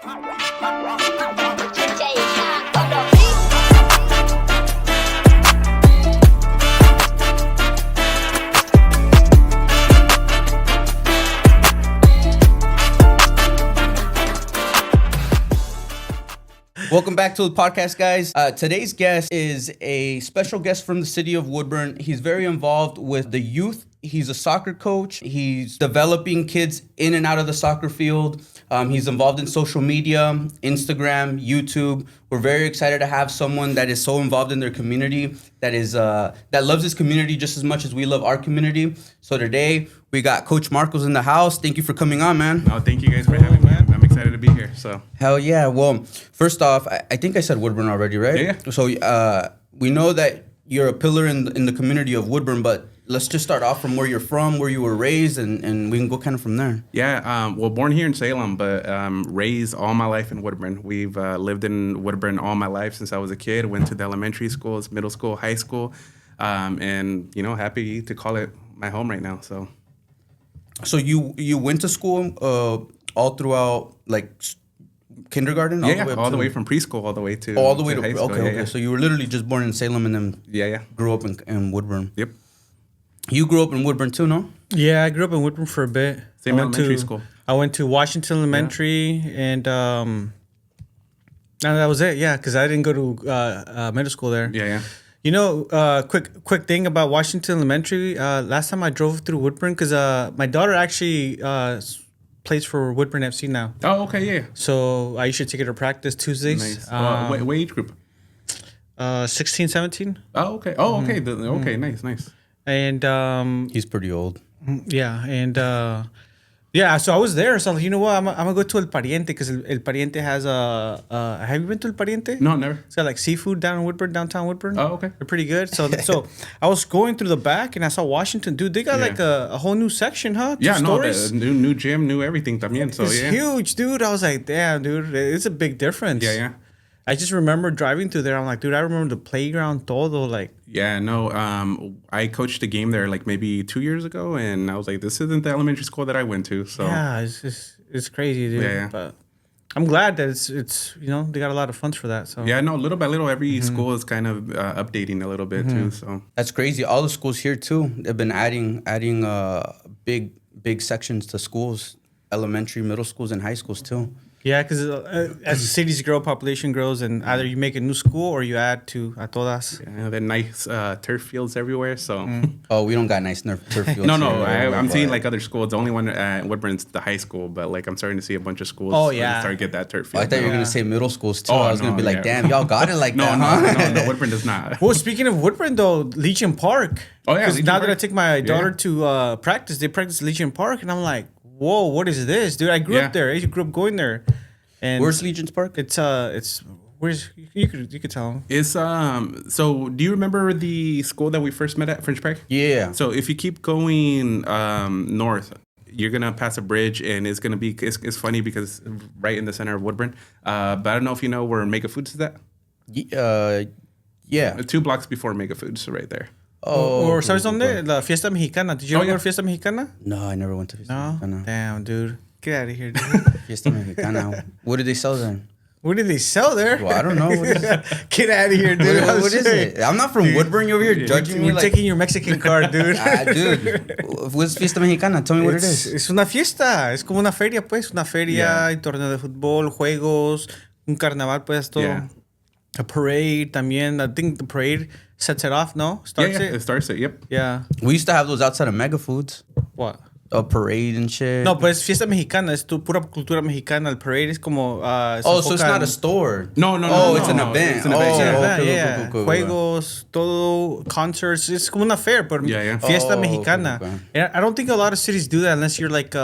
Welcome back to the podcast, guys. Today's guest is a special guest from the city of Woodburn. He's very involved with the youth. He's a soccer coach. He's developing kids in and out of the soccer field. He's involved in social media, Instagram, YouTube. We're very excited to have someone that is so involved in their community, that loves his community just as much as we love our community. So today, we got Coach Marcos in the house. Thank you for coming on, man. No, thank you guys for having me, man. I'm excited to be here. So hell yeah. Well, first off, I think I said Woodburn already, right? Yeah. So we know that you're a pillar in the community of Woodburn, but let's just start off from where you're from, where you were raised, and we can go kind of from there. Yeah, well, born here in Salem, but raised all my life in Woodburn. We've lived in Woodburn all my life since I was a kid. Went to the elementary schools, middle school, high school, and happy to call it my home right now. So you went to school all throughout kindergarten? All the way from preschool all the way to high school. Okay, okay. So you were literally just born in Salem and then grew up in Woodburn. Yep. You grew up in Woodburn too, no? Yeah, I grew up in Woodburn for a bit. Same elementary school. I went to Washington Elementary and that was it. Yeah, because I didn't go to middle school there. Yeah. You know, quick thing about Washington Elementary. Last time I drove through Woodburn, because my daughter actually plays for Woodburn FC now. Oh, okay, yeah. So I used to take her to practice Tuesdays. Nice. What age group? 16, 17. Oh, okay. Oh, okay. Okay, nice. And he's pretty old. Yeah, and so I was there. So I was like, you know what? I'm gonna go to El Pariente because El Pariente has have you been to El Pariente? No, never. It's got like seafood down in Woodburn, downtown Woodburn. Oh, okay. They're pretty good. So I was going through the back and I saw Washington. Dude, they got like a whole new section, huh? Yeah, new gym, new everything también. So it's huge, dude. I was like, damn, dude, it's a big difference. Yeah. I just remember driving through there. I'm like, dude, I remember the playground, todo, like. Yeah, no, I coached a game there like maybe 2 years ago, and I was like, this isn't the elementary school that I went to. So yeah, it's crazy, dude. Yeah. But I'm glad that it's they got a lot of funds for that. So yeah, no, little by little, every school is kind of updating a little bit too. So that's crazy. All the schools here too, they've been adding big sections to schools, elementary, middle schools, and high schools too. Yeah, because as the cities grow, population grows, and either you make a new school or you add to a todas. Yeah, they're nice turf fields everywhere. So oh, we don't got nice turf fields. No, I'm seeing like other schools. The only one at Woodburn's the high school, but like I'm starting to see a bunch of schools. Start to get that turf field. I thought you were gonna say middle schools too. I was gonna be like, damn, y'all got it like that, huh? No, Woodburn does not. Well, speaking of Woodburn though, Legion Park. Oh yeah, because now that I take my daughter to practice, they practice Legion Park, and I'm like, whoa, what is this, dude? I grew up there. I grew up going there. And where's Legion's Park? It's where's you could tell them. It's so do you remember the school that we first met at, French Park? Yeah. So if you keep going north, you're gonna pass a bridge, and it's gonna be it's funny because it's right in the center of Woodburn. But I don't know if you know where Mega Foods is at. Yeah. 2 blocks before Mega Foods, right there. Oh, or ¿sabes dónde? La Fiesta Mexicana. Did you know Fiesta Mexicana? No, I never went to Fiesta Mexicana. Damn, dude. Get out of here, dude. Fiesta Mexicana. What did they sell there? What did they sell there? Well, I don't know. What is it? Get out of here, dude. What is it? I'm not from Woodburn. You're over here judging me. We're taking your Mexican card, dude. Dude, what's Fiesta Mexicana? Tell me what it is. Es una fiesta. Es como una feria, pues. Una feria, y torneo de fútbol, juegos, un carnaval, pues, todo. Yeah. A parade también. I think the parade sets it off, no? Starts it starts it, yep. Yeah. We used to have those outside of Mega Foods. What? A parade and shit. No, pues Fiesta Mexicana. Es pura cultura mexicana. El parade es como... so it's not a store. No. It's an event. It's an event. Yeah. Juegos, todo, concerts. It's como una fair, but Fiesta Mexicana. Okay. And I don't think a lot of cities do that unless you're like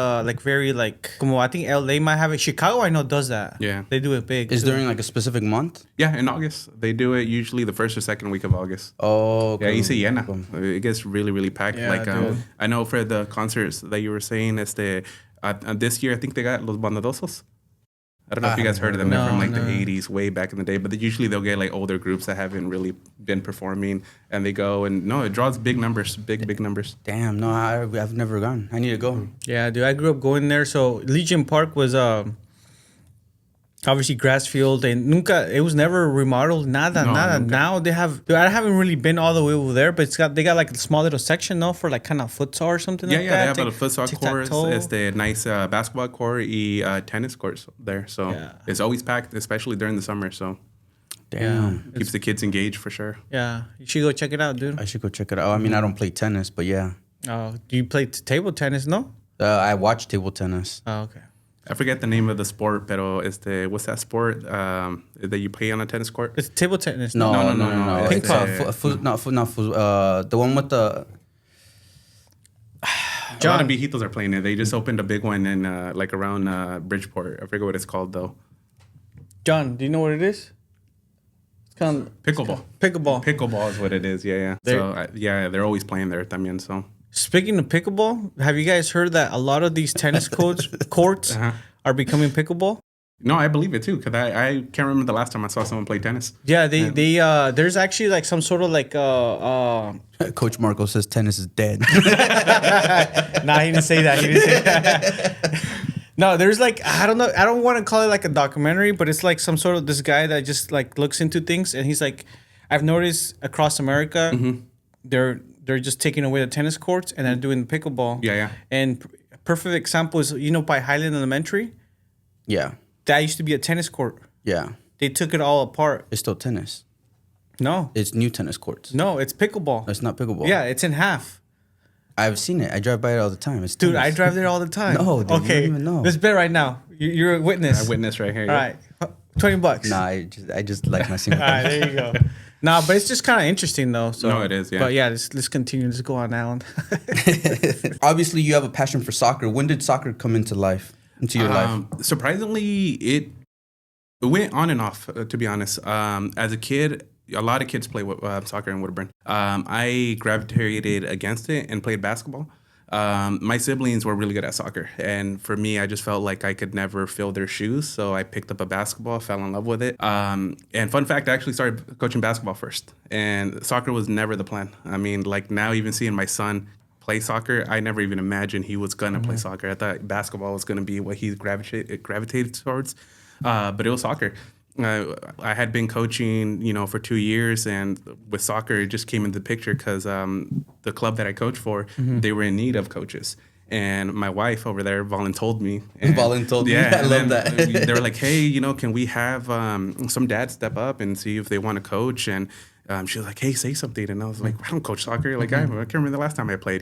very like... Como I think LA might have it. Chicago, I know, does that. Yeah. They do it big. Is during like a specific month? Yeah, in August. They do it usually the first or second week of August. Oh, okay. Yeah, y se llena. It gets really, really packed. Yeah, I know for the concerts that you were saying, this year I think they got Los Bondadosos. I don't know if you guys heard of them. They're from the 80s, way back in the day. But usually they'll get like older groups that haven't really been performing, and they go and it draws big numbers, big numbers. Damn, no, I've never gone. I need to go. Yeah, dude, I grew up going there. So Legion Park was Obviously, grass field and nunca. It was never remodeled. Nada. Nunca. Now they have. Dude, I haven't really been all the way over there, but they got like a small little section now for like kind of futsal or something like that. They have a futsal course. Tic-tac-toe. It's the nice basketball court y tennis courts there. So it's always packed, especially during the summer. So Damn. keeps the kids engaged for sure. Yeah, you should go check it out, dude. I should go check it out. I mean, I don't play tennis, but yeah. Oh, do you play table tennis? No. I watch table tennis. Oh, okay. I forget the name of the sport, pero what's that sport that you play on a tennis court? It's table tennis. No. Ping It's, pong. the one with the. A lot of viejitos are playing it. They just opened a big one in like around Bridgeport. I forget what it's called though. John, do you know what it is? It's kind of Pickleball. pickleball. Pickleball is what it is. Yeah. So they're always playing there también. So Speaking of pickleball, have you guys heard that a lot of these tennis courts are becoming pickleball? no, I believe it too because I can't remember the last time I saw someone play tennis. Yeah, they there's actually like some sort of like Coach Marco says tennis is dead. nah, he didn't say that. He didn't say that. No, there's like I don't know. I don't want to call it like a documentary, but it's like some sort of this guy that just like looks into things, and he's like, I've noticed across America, they're just taking away the tennis courts and they're doing the pickleball. Yeah. And perfect example is by Highland Elementary, Yeah. that used to be a tennis court. Yeah. They took it all apart. It's still tennis. No, It's new tennis courts. no, it's pickleball. It's not pickleball. Yeah, it's in half. I've seen it. I drive by it all the time. It's Dude, tennis. I drive there all the time. No, dude, you okay, don't even know. let's bet right now. You're a witness. I witnessed right here. All right, $20. Nah, I just like messing with All right, them. there you go. Nah, but it's just kind of interesting though. So No, it is, yeah. But yeah, let's continue. Let's go on, Alan. Obviously, you have a passion for soccer. When did soccer come into your life? Surprisingly, it went on and off. To be honest, as a kid, a lot of kids play soccer in Woodburn. I gravitated against it and played basketball. My siblings were really good at soccer, and for me, I just felt like I could never fill their shoes, so I picked up a basketball, fell in love with it. And fun fact, I actually started coaching basketball first, and soccer was never the plan. I mean, like now, even seeing my son play soccer, I never even imagined he was gonna play soccer. I thought basketball was gonna be what he gravitated towards, but it was soccer. I had been coaching, for 2 years, and with soccer, it just came into the picture because the club that I coached for, they were in need of coaches. And my wife over there voluntold me. Voluntold me? I love that. They were like, hey, can we have some dads step up and see if they want to coach? And she was like, hey, say something. And I was like, I don't coach soccer. Like, I can't remember the last time I played,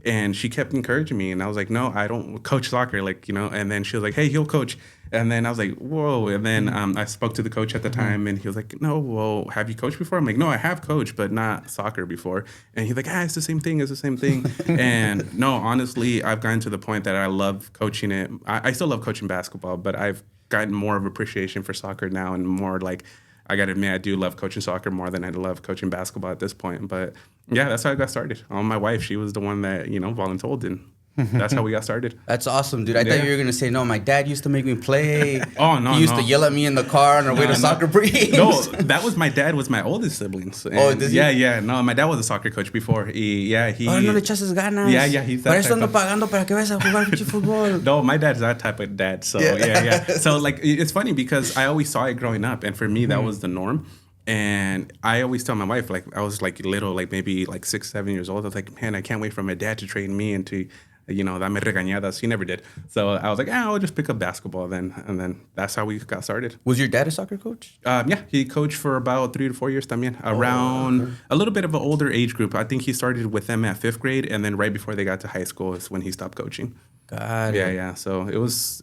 And she kept encouraging me. And I was like, no, I don't coach soccer. And then she was like, hey, he'll coach. And then I was like, whoa. And then I spoke to the coach at the time, and he was like, no, well, have you coached before? I'm like, no, I have coached, but not soccer before. And he's like, it's the same thing. It's the same thing. And no, honestly, I've gotten to the point that I love coaching it. I still love coaching basketball, but I've gotten more of appreciation for soccer now, and more like, I got to admit, I do love coaching soccer more than I love coaching basketball at this point. But yeah, that's how I got started. My wife, she was the one that, voluntold, and that's how we got started. That's awesome, dude. I thought you were gonna say, no, my dad used to make me play. Oh, no, He used to yell at me in the car on our way to soccer games. No, that was my dad was my oldest siblings. And did he? Yeah. No, my dad was a soccer coach before. He Oh, no le echas ganas. Yeah, he's that Para eso type ando of- pagando para que vayas a jugar pinche fútbol. No, my dad's that type of dad. So yeah. So like, it's funny because I always saw it growing up, and for me that was the norm. And I always tell my wife, like, I was like little, like maybe like 6, 7 years old. I was like, man, I can't wait for my dad to train me and to, dame regañadas. He never did. So I was like, I'll just pick up basketball then. And then that's how we got started. Was your dad a soccer coach? Yeah, he coached for about 3 to 4 years también, around a little bit of an older age group. I think he started with them at 5th grade, and then right before they got to high school is when he stopped coaching. Got it. Yeah. So it was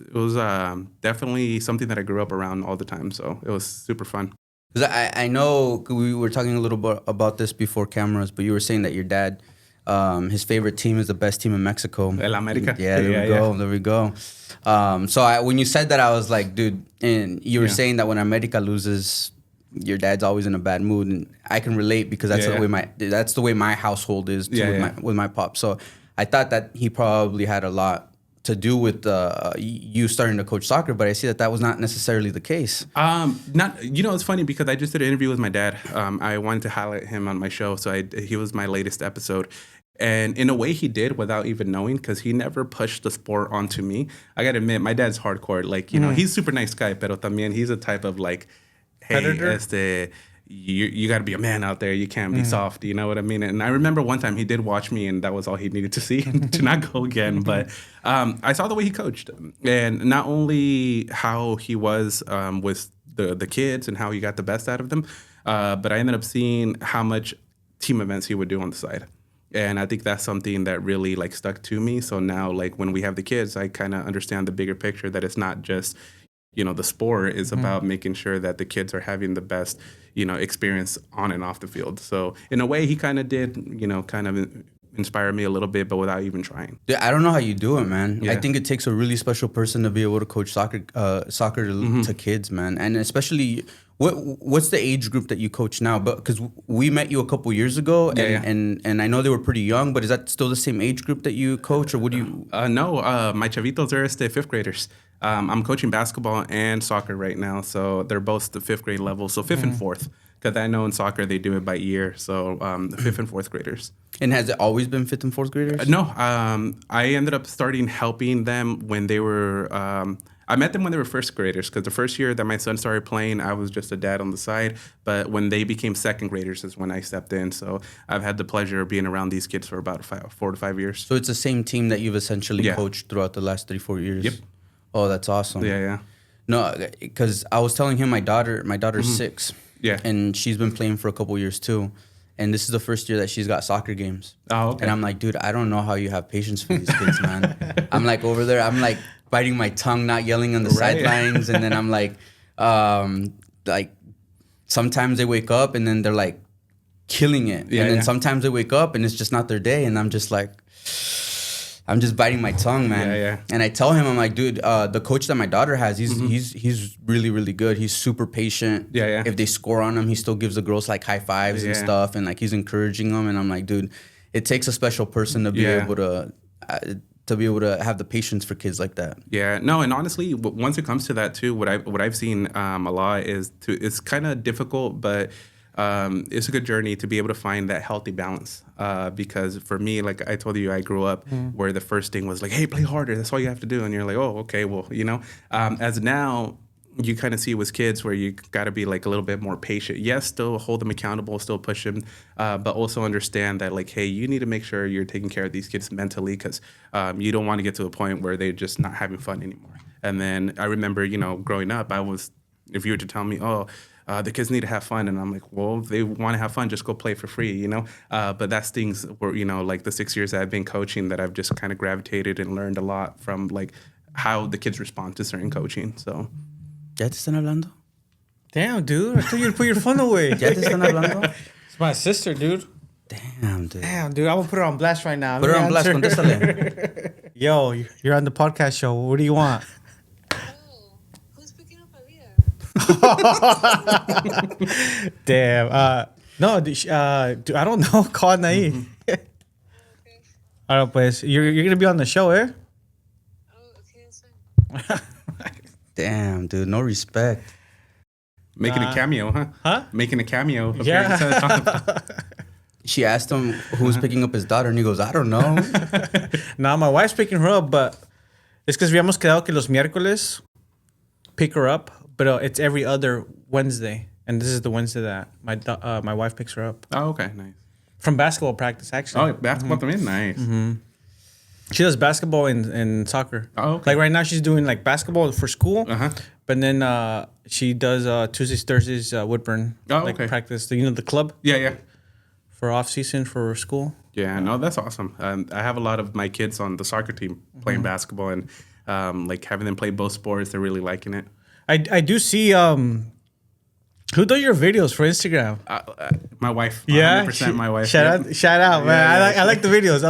definitely something that I grew up around all the time. So it was super fun. Because I know we were talking a little bit about this before cameras, but you were saying that your dad, his favorite team is the best team in Mexico. El América. Yeah, there we go. So when you said that, I was like, dude, and you were saying that when America loses, your dad's always in a bad mood, and I can relate because that's the way my household is too, with my pop. So I thought that he probably had a lot to do with you starting to coach soccer, but I see that was not necessarily the case. It's funny because I just did an interview with my dad. I wanted to highlight him on my show, so he was my latest episode. And in a way, he did without even knowing, because he never pushed the sport onto me. I gotta admit, my dad's hardcore. Like, you know, he's a super nice guy, pero también he's a type of like, hey, Predator? you got to be a man out there. You can't be soft. You know what I mean? And I remember one time he did watch me, and that was all he needed to see to not go again. But I saw the way he coached, and not only how he was with the kids and how he got the best out of them, but I ended up seeing how much team events he would do on the side. And I think that's something that really like stuck to me. So now, like when we have the kids, I kind of understand the bigger picture, that it's not just, you know, the sport is about making sure that the kids are having the best, you know, experience on and off the field. So in a way, he kind of did, you know, kind of inspire me a little bit, but without even trying. Yeah, I don't know how you do it, man. Yeah. I think it takes a really special person to be able to coach soccer to kids, man. And especially, what's the age group that you coach now? But because we met you a couple years ago, and I know they were pretty young, but is that still the same age group that you coach, or what do you? No, my chavitos are fifth graders. I'm coaching basketball and soccer right now, so they're both the fifth grade level, so fifth and fourth. Because I know in soccer they do it by year, so fifth and fourth graders. And has it always been fifth and fourth graders? No, I ended up starting helping them when they were. I met them when they were first graders, because the first year that my son started playing, I was just a dad on the side. But when they became second graders is when I stepped in. So I've had the pleasure of being around these kids for about 4 to 5 years. So it's the same team that you've essentially coached throughout the last 3-4 years. Yep. Oh, that's awesome. Yeah. No, because I was telling him my daughter's 6. Yeah. And she's been playing for a couple years too. And this is the first year that she's got soccer games. Oh, okay. And I'm like, dude, I don't know how you have patience for these kids, man. I'm like over there, I'm like biting my tongue, not yelling on the sidelines. And then I'm like sometimes they wake up and then they're like killing it. Yeah, and then sometimes they wake up and it's just not their day. And I'm just like, I'm just biting my tongue, man. Yeah. And I tell him, I'm like, dude, the coach that my daughter has, he's really, really good. He's super patient. Yeah. If they score on him, he still gives the girls like high fives and stuff, and like he's encouraging them. And I'm like, dude, it takes a special person to be able to have the patience for kids like that. Yeah, no, and honestly, once it comes to that too, what I've seen a lot is it's kind of difficult, but it's a good journey to be able to find that healthy balance. Because for me, like I told you, I grew up where the first thing was like, hey, play harder. That's all you have to do. And you're like, oh, okay, well, you know, as now you kind of see with kids where you got to be like a little bit more patient. Yes, still hold them accountable, still push them, but also understand that like, hey, you need to make sure you're taking care of these kids mentally, because you don't want to get to a point where they're just not having fun anymore. And then I remember, you know, growing up, if you were to tell me, the kids need to have fun. And I'm like, well, if they want to have fun, just go play for free, you know? But that's things where, you know, like the 6 years that I've been coaching, that I've just kind of gravitated and learned a lot from like how the kids respond to certain coaching. So. ¿Ya te están hablando? Damn, dude. I thought you'd put your phone away. ¿Ya te están hablando? It's my sister, dude. Damn, dude. I'm gonna put her on blast right now. Put her on blast, contéstale. Yo, you're on the podcast show. What do you want? Who's picking up Aliyah? Damn. No, dude, I don't know. Call Naí. Okay. All right, pues. You're going to be on the show, eh? Oh, okay, that's fine. Damn, dude. No respect. Making a cameo, huh? Huh? Making a cameo. Yeah. She asked him who's picking up his daughter, and he goes, I don't know. Nah, my wife's picking her up, but it's because habíamos quedado que los miércoles pick her up, but it's every other Wednesday. And this is the Wednesday that my wife picks her up. Oh, okay, nice. From basketball practice, actually. Oh, basketball también, nice. She does basketball and soccer. Oh, okay. Like right now, she's doing like basketball for school. Uh-huh. But then she does Tuesdays, Thursdays, Woodburn. Oh, like okay. practice. You know, the club Yeah. for off season for school. Yeah, no, that's awesome. I have a lot of my kids on the soccer team playing basketball, and like having them play both sports, they're really liking it. I do see who does your videos for Instagram? My wife. Yeah, 100% my wife. Shout Yep. out, man! Yeah, I like the videos.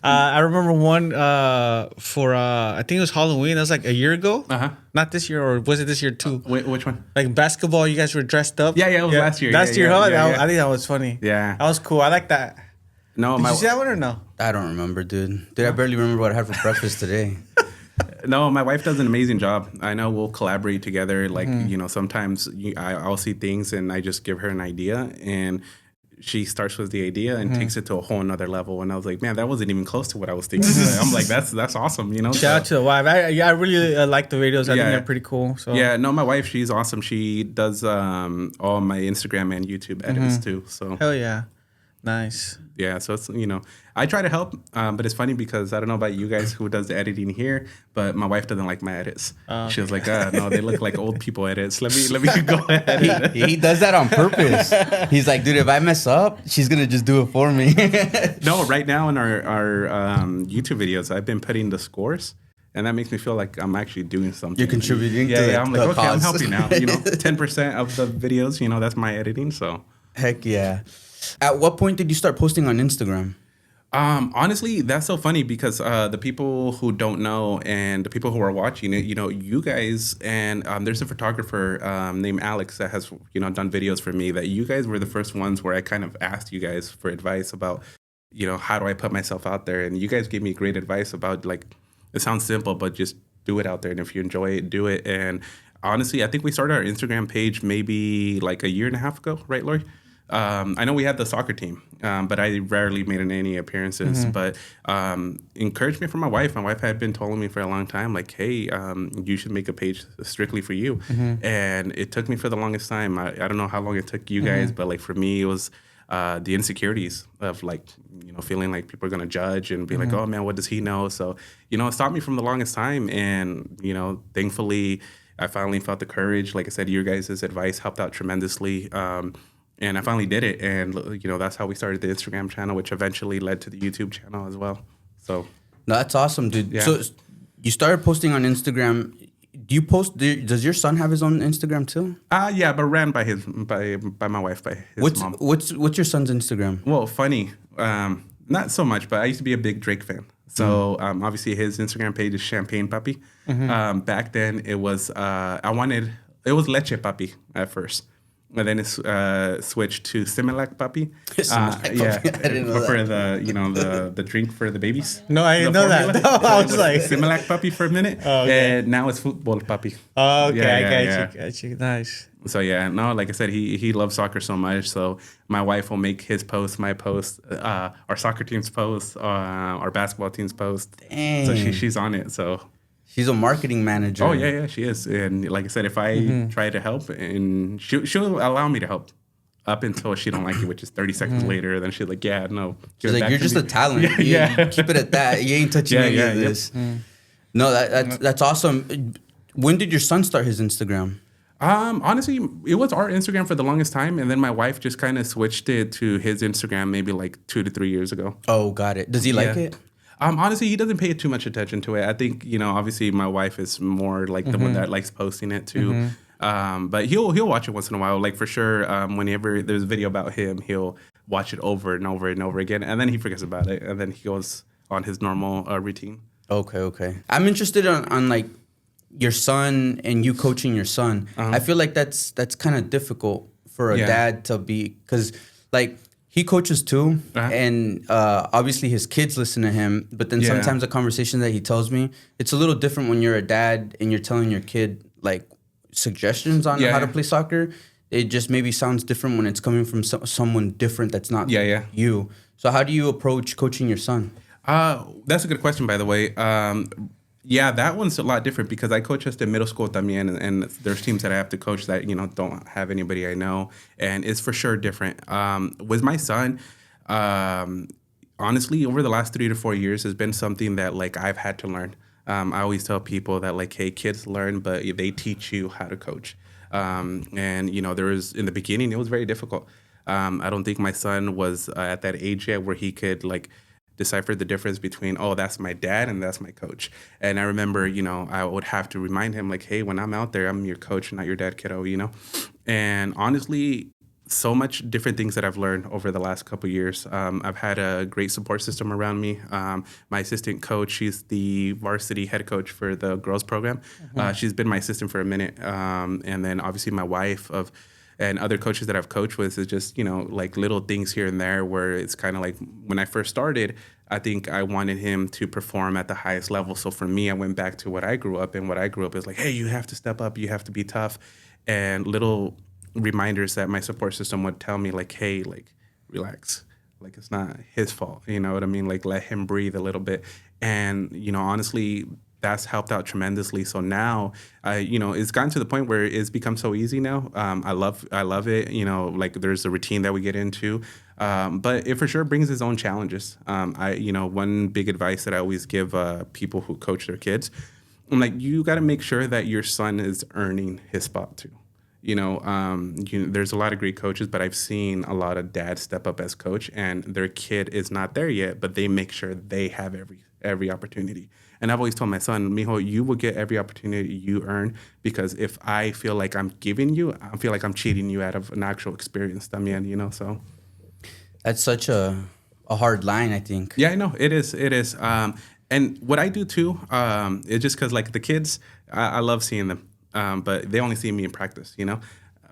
I remember one for I think it was Halloween. That was like a year ago. Not this year, or was it this year too? Which one? Like basketball, you guys were dressed up. Yeah, it was last year. Last Yeah, year, huh? yeah. I think that was funny. Yeah. That was cool. I like that. No, Did you see that one or no? I don't remember, dude. I barely remember what I had for breakfast today. No, my wife does an amazing job. I know we'll collaborate together. Like, you know, sometimes I'll see things and I just give her an idea, and she starts with the idea and takes it to a whole nother level. And I was like, man, that wasn't even close to what I was thinking. I'm like, that's awesome, you know. Shout out to the wife. I really like the videos. I Yeah. think they're pretty cool. So Yeah, no, my wife, she's awesome. She does all my Instagram and YouTube edits too. So hell yeah, nice. yeah, so it's, you know, I try to help, but it's funny because I don't know about you guys who does the editing here, but my wife doesn't like my edits. She was like, no, they look like old people edits. Let me go ahead. He does that on purpose. He's like, dude, if I mess up, she's gonna just do it for me. No, right now in our YouTube videos, I've been putting the scores. And that makes me feel like I'm actually doing something. You're contributing to yeah, I'm like, the okay, I'm cause. helping out. You know, 10% of the videos, you know, that's my editing. So Heck yeah. At what point did you start posting on Instagram? honestly, that's so funny because the people who don't know and the people who are watching it, you know, you guys and there's a photographer named Alex that has, you know, done videos for me, that you guys were the first ones where I kind of asked you guys for advice about, you know, how do I put myself out there? And you guys gave me great advice about, like, it sounds simple, but just do it out there. And if you enjoy it, do it. And honestly, I think we started our Instagram page maybe like a year and a half ago, right, Lori? I know we had the soccer team, but I rarely made any appearances. But encouragement from my wife. My wife had been telling me for a long time, like, hey, you should make a page strictly for you. And it took me for the longest time. I don't know how long it took you guys, but like for me, it was the insecurities of, like, you know, feeling like people are going to judge and be like, oh man, what does he know? So, you know, it stopped me from the longest time. And, you know, thankfully I finally felt the courage. Like I said, your guys' advice helped out tremendously. And I finally did it. And, you know, that's how we started the Instagram channel, which eventually led to the YouTube channel as well. So No, that's awesome, dude. Yeah. So you started posting on Instagram. Do you post? Does your son have his own Instagram too? yeah, but ran by my wife, by his mom. What's your son's Instagram? Well, funny. Not so much, but I used to be a big Drake fan. So obviously his Instagram page is Champagne Papi. Back then it was it was Leche Papi at first. And then it's switched to Similac Papi. Similac Yeah, Papi. I didn't know for the, you know, the drink for the babies. No, I didn't The know that. formula. No, I It was like, Similac Papi for a minute. Oh, okay. And now it's Football Papi. oh, okay, Yeah, I yeah, got you. Nice. So yeah, no, like I said, he loves soccer so much. So my wife will make his post, my post, our soccer team's post, our basketball team's post. Dang. So she's on it. So She's a marketing manager. oh yeah, she is. And like I said, if I try to help, and she'll allow me to help up until she don't like it, which is 30 seconds later. Then she's like, yeah, no. She's give it like, back you're to just me." a talent. Yeah. You keep it at that. You ain't touching Yeah, any yeah, of yep. this. No, that's awesome. When did your son start his Instagram? Honestly, it was our Instagram for the longest time, and then my wife just kind of switched it to his Instagram maybe like 2 to 3 years ago. Oh, got it. Does he like Yeah. it? Honestly, he doesn't pay too much attention to it. I think, you know, obviously my wife is more like the one that likes posting it too. But he'll watch it once in a while. Like for sure, whenever there's a video about him, he'll watch it over and over and over again, and then he forgets about it, and then he goes on his normal routine. Okay. I'm interested on like your son and you coaching your son. I feel like that's kind of difficult for a Yeah. dad to be, because like he coaches too, and obviously his kids listen to him. But then Yeah. sometimes the conversation that he tells me, it's a little different when you're a dad and you're telling your kid like suggestions on Yeah. how to play soccer. It just maybe sounds different when it's coming from someone different that's not Yeah. you. So how do you approach coaching your son? That's a good question, by the way. Yeah, that one's a lot different because I coach just in middle school también, and there's teams that I have to coach that, you know, don't have anybody I know, and it's for sure different. With my son, honestly, over the last 3 to 4 years has been something that like I've had to learn. I always tell people that like, hey, kids learn, but they teach you how to coach. And you know, there was in the beginning, it was very difficult. I don't think my son was at that age yet where he could like decipher the difference between, oh, that's my dad and that's my coach. And I remember, you know, I would have to remind him like, hey, when I'm out there, I'm your coach, not your dad, kiddo, you know? And honestly, so much different things that I've learned over the last couple of years. I've had a great support system around me. My assistant coach, she's the varsity head coach for the girls program. She's been my assistant for a minute. And then obviously my wife and other coaches that I've coached with is just, you know, like little things here and there where it's kind of like when I first started, I think I wanted him to perform at the highest level. So for me, I went back to what I grew up in. What I grew up is like, hey, you have to step up. You have to be tough. And little reminders that my support system would tell me like, hey, like relax. Like, it's not his fault. You know what I mean? Like, let him breathe a little bit. And, you know, honestly, that's helped out tremendously. So now, you know, it's gotten to the point where it's become so easy now. I love it. You know, like, there's a routine that we get into. But it for sure brings its own challenges. You know, one big advice that I always give people who coach their kids, I'm like, you got to make sure that your son is earning his spot too. You know, there's a lot of great coaches, but I've seen a lot of dads step up as coach, and their kid is not there yet, but they make sure they have every opportunity. And I've always told my son, mijo, you will get every opportunity you earn, because if I feel like I'm giving you, I feel like I'm cheating you out of an actual experience también, you know, so. That's such a hard line, I think. Yeah, I know, it is. And what I do too, is just because, like, the kids, I love seeing them. But they only see me in practice, you know.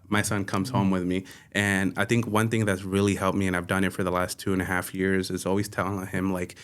My son comes home with me. And I think one thing that's really helped me, and I've done it for the last 2.5 years, is always telling him, like,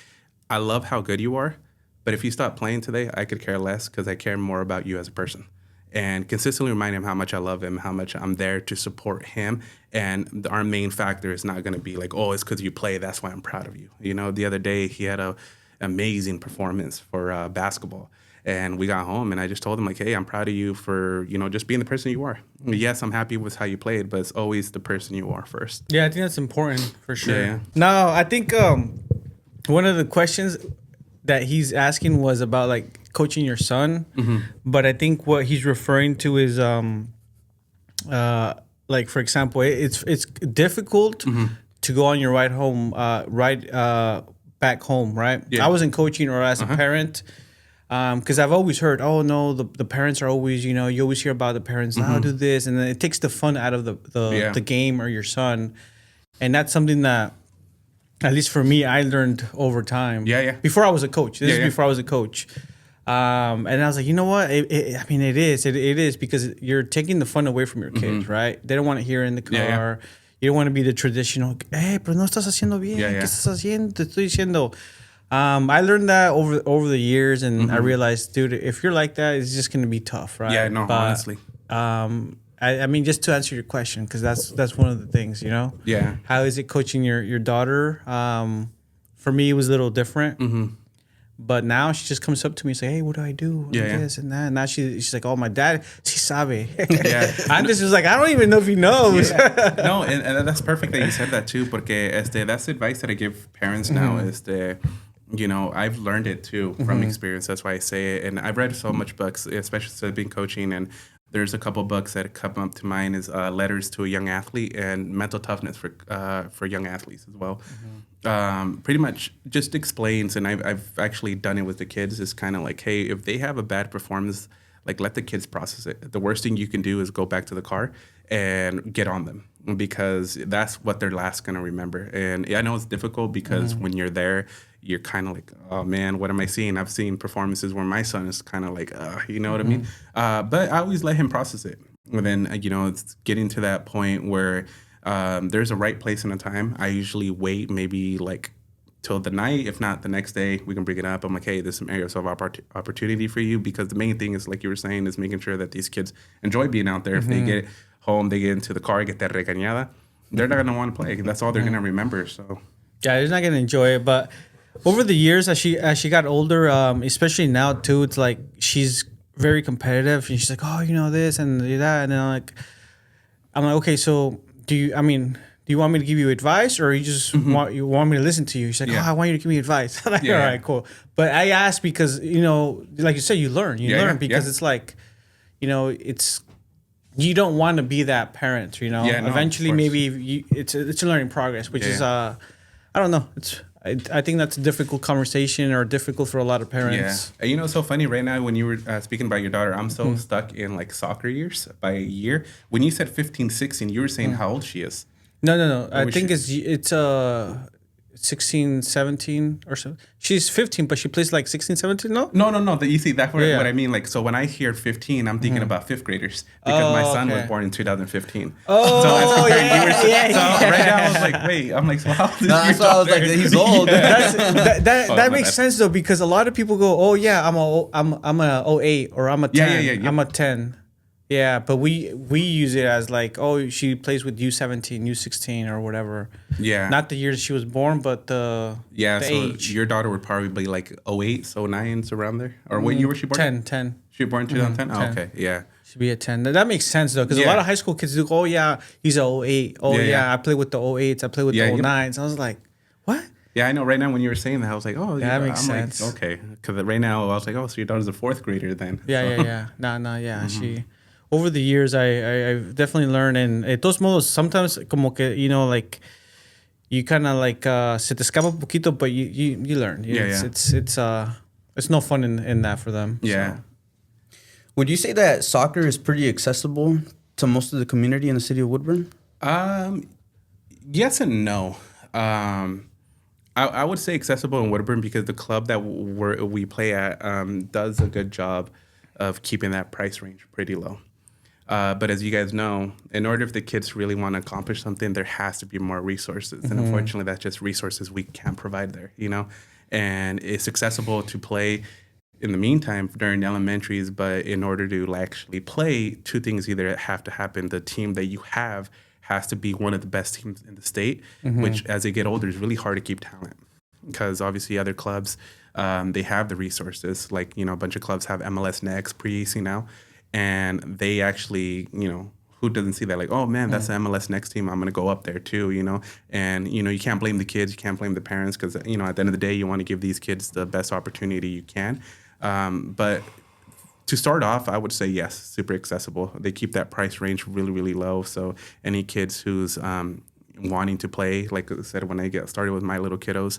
I love how good you are, but if you stop playing today, I could care less, because I care more about you as a person. And consistently remind him how much I love him, how much I'm there to support him. And our main factor is not going to be like, oh, it's because you play, that's why I'm proud of you. You know, the other day he had a amazing performance for basketball. And we got home, and I just told him, like, hey, I'm proud of you for, you know, just being the person you are. Yes, I'm happy with how you played, but it's always the person you are first. Yeah, I think that's important for sure. Yeah. No, I think one of the questions that he's asking was about, like, coaching your son. Mm-hmm. But I think what he's referring to is, like, for example, it's difficult to go on your ride home, back home, right? Yeah. I wasn't coaching or as a parent. Because I've always heard, oh no, the parents are always, you know, you always hear about the parents, now do this, and then it takes the fun out of the game or your son, and that's something that, at least for me, I learned over time. Yeah. Before I was a coach, this is before I was a coach, and I was like, you know what? It is because you're taking the fun away from your kids, right? They don't want to hear in the car. Yeah. You don't want to be the traditional, hey, pero no estás haciendo bien. ¿Qué estás haciendo? Te estoy diciendo. I learned that over the years, and I realized, dude, if you're like that, it's just gonna be tough, right? Yeah, no, honestly. I mean, just to answer your question, because that's one of the things, you know. Yeah. How is it coaching your daughter? For me, it was a little different. But now she just comes up to me and say, hey, what do I do? This and that. And now she's like, oh, my dad, si sabe. Yeah. I'm just like, I don't even know if he knows. Yeah. No, and that's perfect that you said that too, porque that's the advice that I give parents now. You know, I've learned it too from experience. That's why I say it. And I've read so much books, especially since I've been coaching. And there's a couple books that come up to mind is Letters to a Young Athlete and Mental Toughness for young athletes as well. Pretty much just explains, and I've actually done it with the kids. It's kind of like, hey, if they have a bad performance, like, let the kids process it. The worst thing you can do is go back to the car and get on them, because that's what they're last going to remember. And I know it's difficult because when you're there, you're kind of like, oh man, what am I seeing? I've seen performances where my son is kind of like, you know what I mean? But I always let him process it. And then, you know, it's getting to that point where there's a right place and a time. I usually wait maybe like till the night. If not, the next day we can bring it up. I'm like, hey, there's some areas of opportunity for you, because the main thing is, like you were saying, is making sure that these kids enjoy being out there. If they get home, they get into the car, get that regañada, they're not going to want to play. That's all they're going to remember. So yeah, they're not going to enjoy it. But over the years, as she got older, especially now too, it's like she's very competitive, and she's like, oh, you know, this and that, and then I'm like, okay, so do you want me to give you advice, or you just want me to listen to you? She's like, oh, I want you to give me advice. I'm like, all right, cool. But I asked because, you know, like you said, you learn because it's like, you know, you don't want to be that parent, you know. Yeah, no, eventually, maybe it's a learning progress, which is I don't know. I think that's a difficult conversation, or difficult for a lot of parents. Yeah. You know, it's so funny right now when you were speaking about your daughter, I'm so stuck in like soccer years by a year. When you said 15, 16, you were saying how old she is. No. I think it's 16, 17 or so. She's 15, but she plays like 16, 17, no? No. You see, that's what I mean. Like, so when I hear 15, I'm thinking about fifth graders, because my son was born in 2015. Oh, so yeah. Right now I was like, wait, I'm like, so how old is that's why I was like, he's old. That makes sense though, because a lot of people go, oh yeah, I'm a 08 or I'm a 10. Yeah. I'm a 10. Yeah, but we use it as like, oh, she plays with U17, U16, or whatever. Yeah. Not the year she was born, but the Yeah, the so age. your daughter would probably be like 08, so 09, so around there. Or what year was she born? 10. She was born in 2010? Oh, 10. okay, yeah. Should be a 10. That makes sense though, because a Yeah. lot of high school kids do. Oh yeah, he's a 08. Oh Yeah, yeah, yeah. I play with the 08s. I play with Yeah, the you- 09s. I was like, what? Yeah, I know. Right now, when you were saying that, I was like, "Oh, Yeah, that makes I'm sense. Like, okay, because right now I was like, "Oh, so your daughter's a fourth grader then?" Yeah. No, yeah. She, over the years, I've definitely learned. And de todos modos, sometimes como que, you know, like, you kind of like, se te escapa un poquito, but you learn. Yeah, It's no fun in that for them. Yeah. So. Would you say that soccer is pretty accessible to most of the community in the city of Woodburn? Yes and no. I would say accessible in Woodburn because the club that we play at does a good job of keeping that price range pretty low. But as you guys know, in order for the kids really want to accomplish something, there has to be more resources. And unfortunately, that's just resources we can't provide there, you know? And it's accessible to play in the meantime during elementaries, but in order to actually play, two things either have to happen. The team that you have has to be one of the best teams in the state, which as they get older is really hard to keep talent. Because obviously other clubs, they have the resources. Like, you know, a bunch of clubs have MLS Next, pre-AC now. And they actually, you know, who doesn't see that? Like, oh man, that's the MLS Next team. I'm going to go up there too, you know? And, you know, you can't blame the kids. You can't blame the parents because, you know, at the end of the day, you want to give these kids the best opportunity you can. But to start off, I would say yes, super accessible. They keep that price range really, really low. So any kids who's wanting to play, like I said, when I get started with my little kiddos,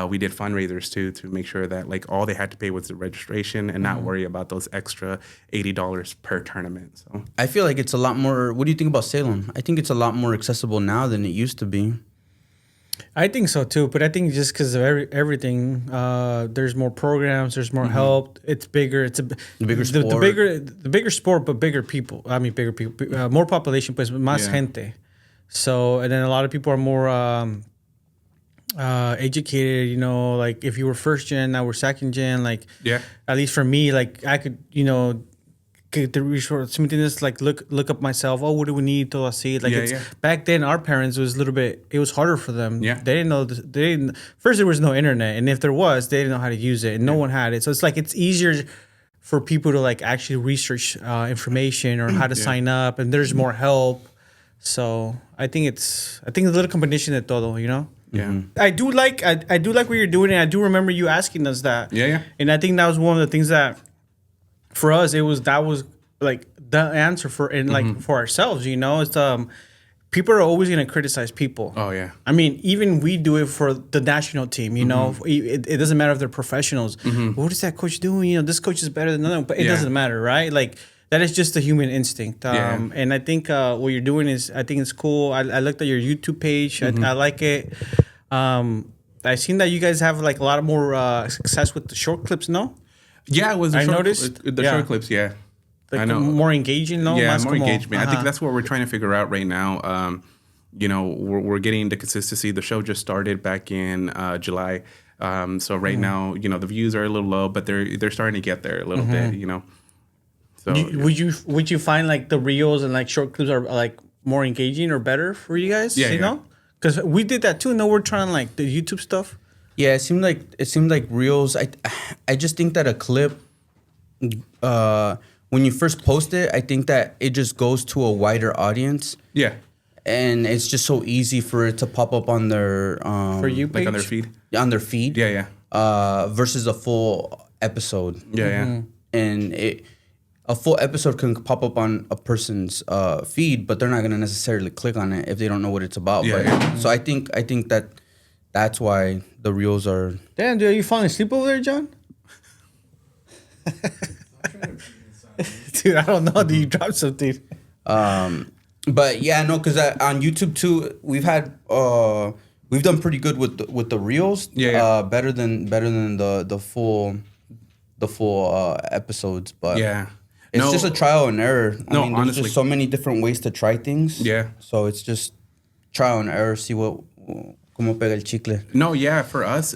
we did fundraisers too to make sure that like all they had to pay was the registration and not worry about those extra $80 per tournament. So I feel like it's a lot more. What do you think about Salem? I think it's a lot more accessible now than it used to be. I think so too, but I think just because of everything, there's more programs, there's more help. It's bigger. It's bigger sport. The bigger sport, but bigger people. I mean, bigger people, more population, pues más Yeah. gente. So, and then a lot of people are more educated. You know, like if you were first gen, now we're second gen. Like, yeah, at least for me, like I could, you know, get the resource. Just like look up myself. Oh, what do we need to así? Like Yeah, it's yeah. back then, our parents was a little bit. It was harder for them. Yeah. They didn't know. They didn't. First, there was no internet, and if there was, they didn't know how to use it, and no one had it. So it's like it's easier for people to like actually research information or how to sign up, and there's more help. So I think it's a little combination de todo, you know. yeah. I do like what you're doing, and I do remember you asking us that. Yeah. And I think that was one of the things that, for us, that was like the answer for for ourselves. You know, it's people are always gonna criticize people. Oh yeah. I mean, even we do it for the national team. You know, it doesn't matter if they're professionals. What is that coach doing? You know, this coach is better than another, but it Yeah. doesn't matter, right? Like. That is just a human instinct. Yeah. And I think what you're doing I think it's cool. I looked at your YouTube page. I like it. I've seen that you guys have like a lot more success with the short clips, no? Yeah, it was. I short, noticed. the Yeah. short clips. Yeah, Like I know. more engaging, no? Yeah, Más more como- engagement. I think Ajá. that's what we're trying to figure out right now. You know, we're getting the consistency. The show just started back in July, so right now, you know, the views are a little low, but they're starting to get there a little bit. You know, so Would you find like the reels and like short clips are like more engaging or better for you guys? Yeah, you yeah. know, because we did that too. No, we're trying like the YouTube stuff. Yeah, it seemed like reels. I just think that a clip, when you first post it, I think that it just goes to a wider audience, yeah, and it's just so easy for it to pop up on their For you, like on their page? feed. on their feed. Yeah, yeah, Versus a full episode. yeah, yeah. And a full episode can pop up on a person's feed, but they're not gonna necessarily click on it if they don't know what it's about. Yeah, but, yeah. So I think that's why the reels are. Damn, dude, are you falling asleep over there, John? Dude, I don't know. Do you drop something? But yeah, no, because on YouTube too, we've done pretty good with the reels. Yeah, yeah. Better than the full episodes. But Yeah. it's No. just a trial and error. No, there's honestly. just so many different ways to try things. Yeah. So it's just trial and error. See como pega el chicle. No, yeah, for us,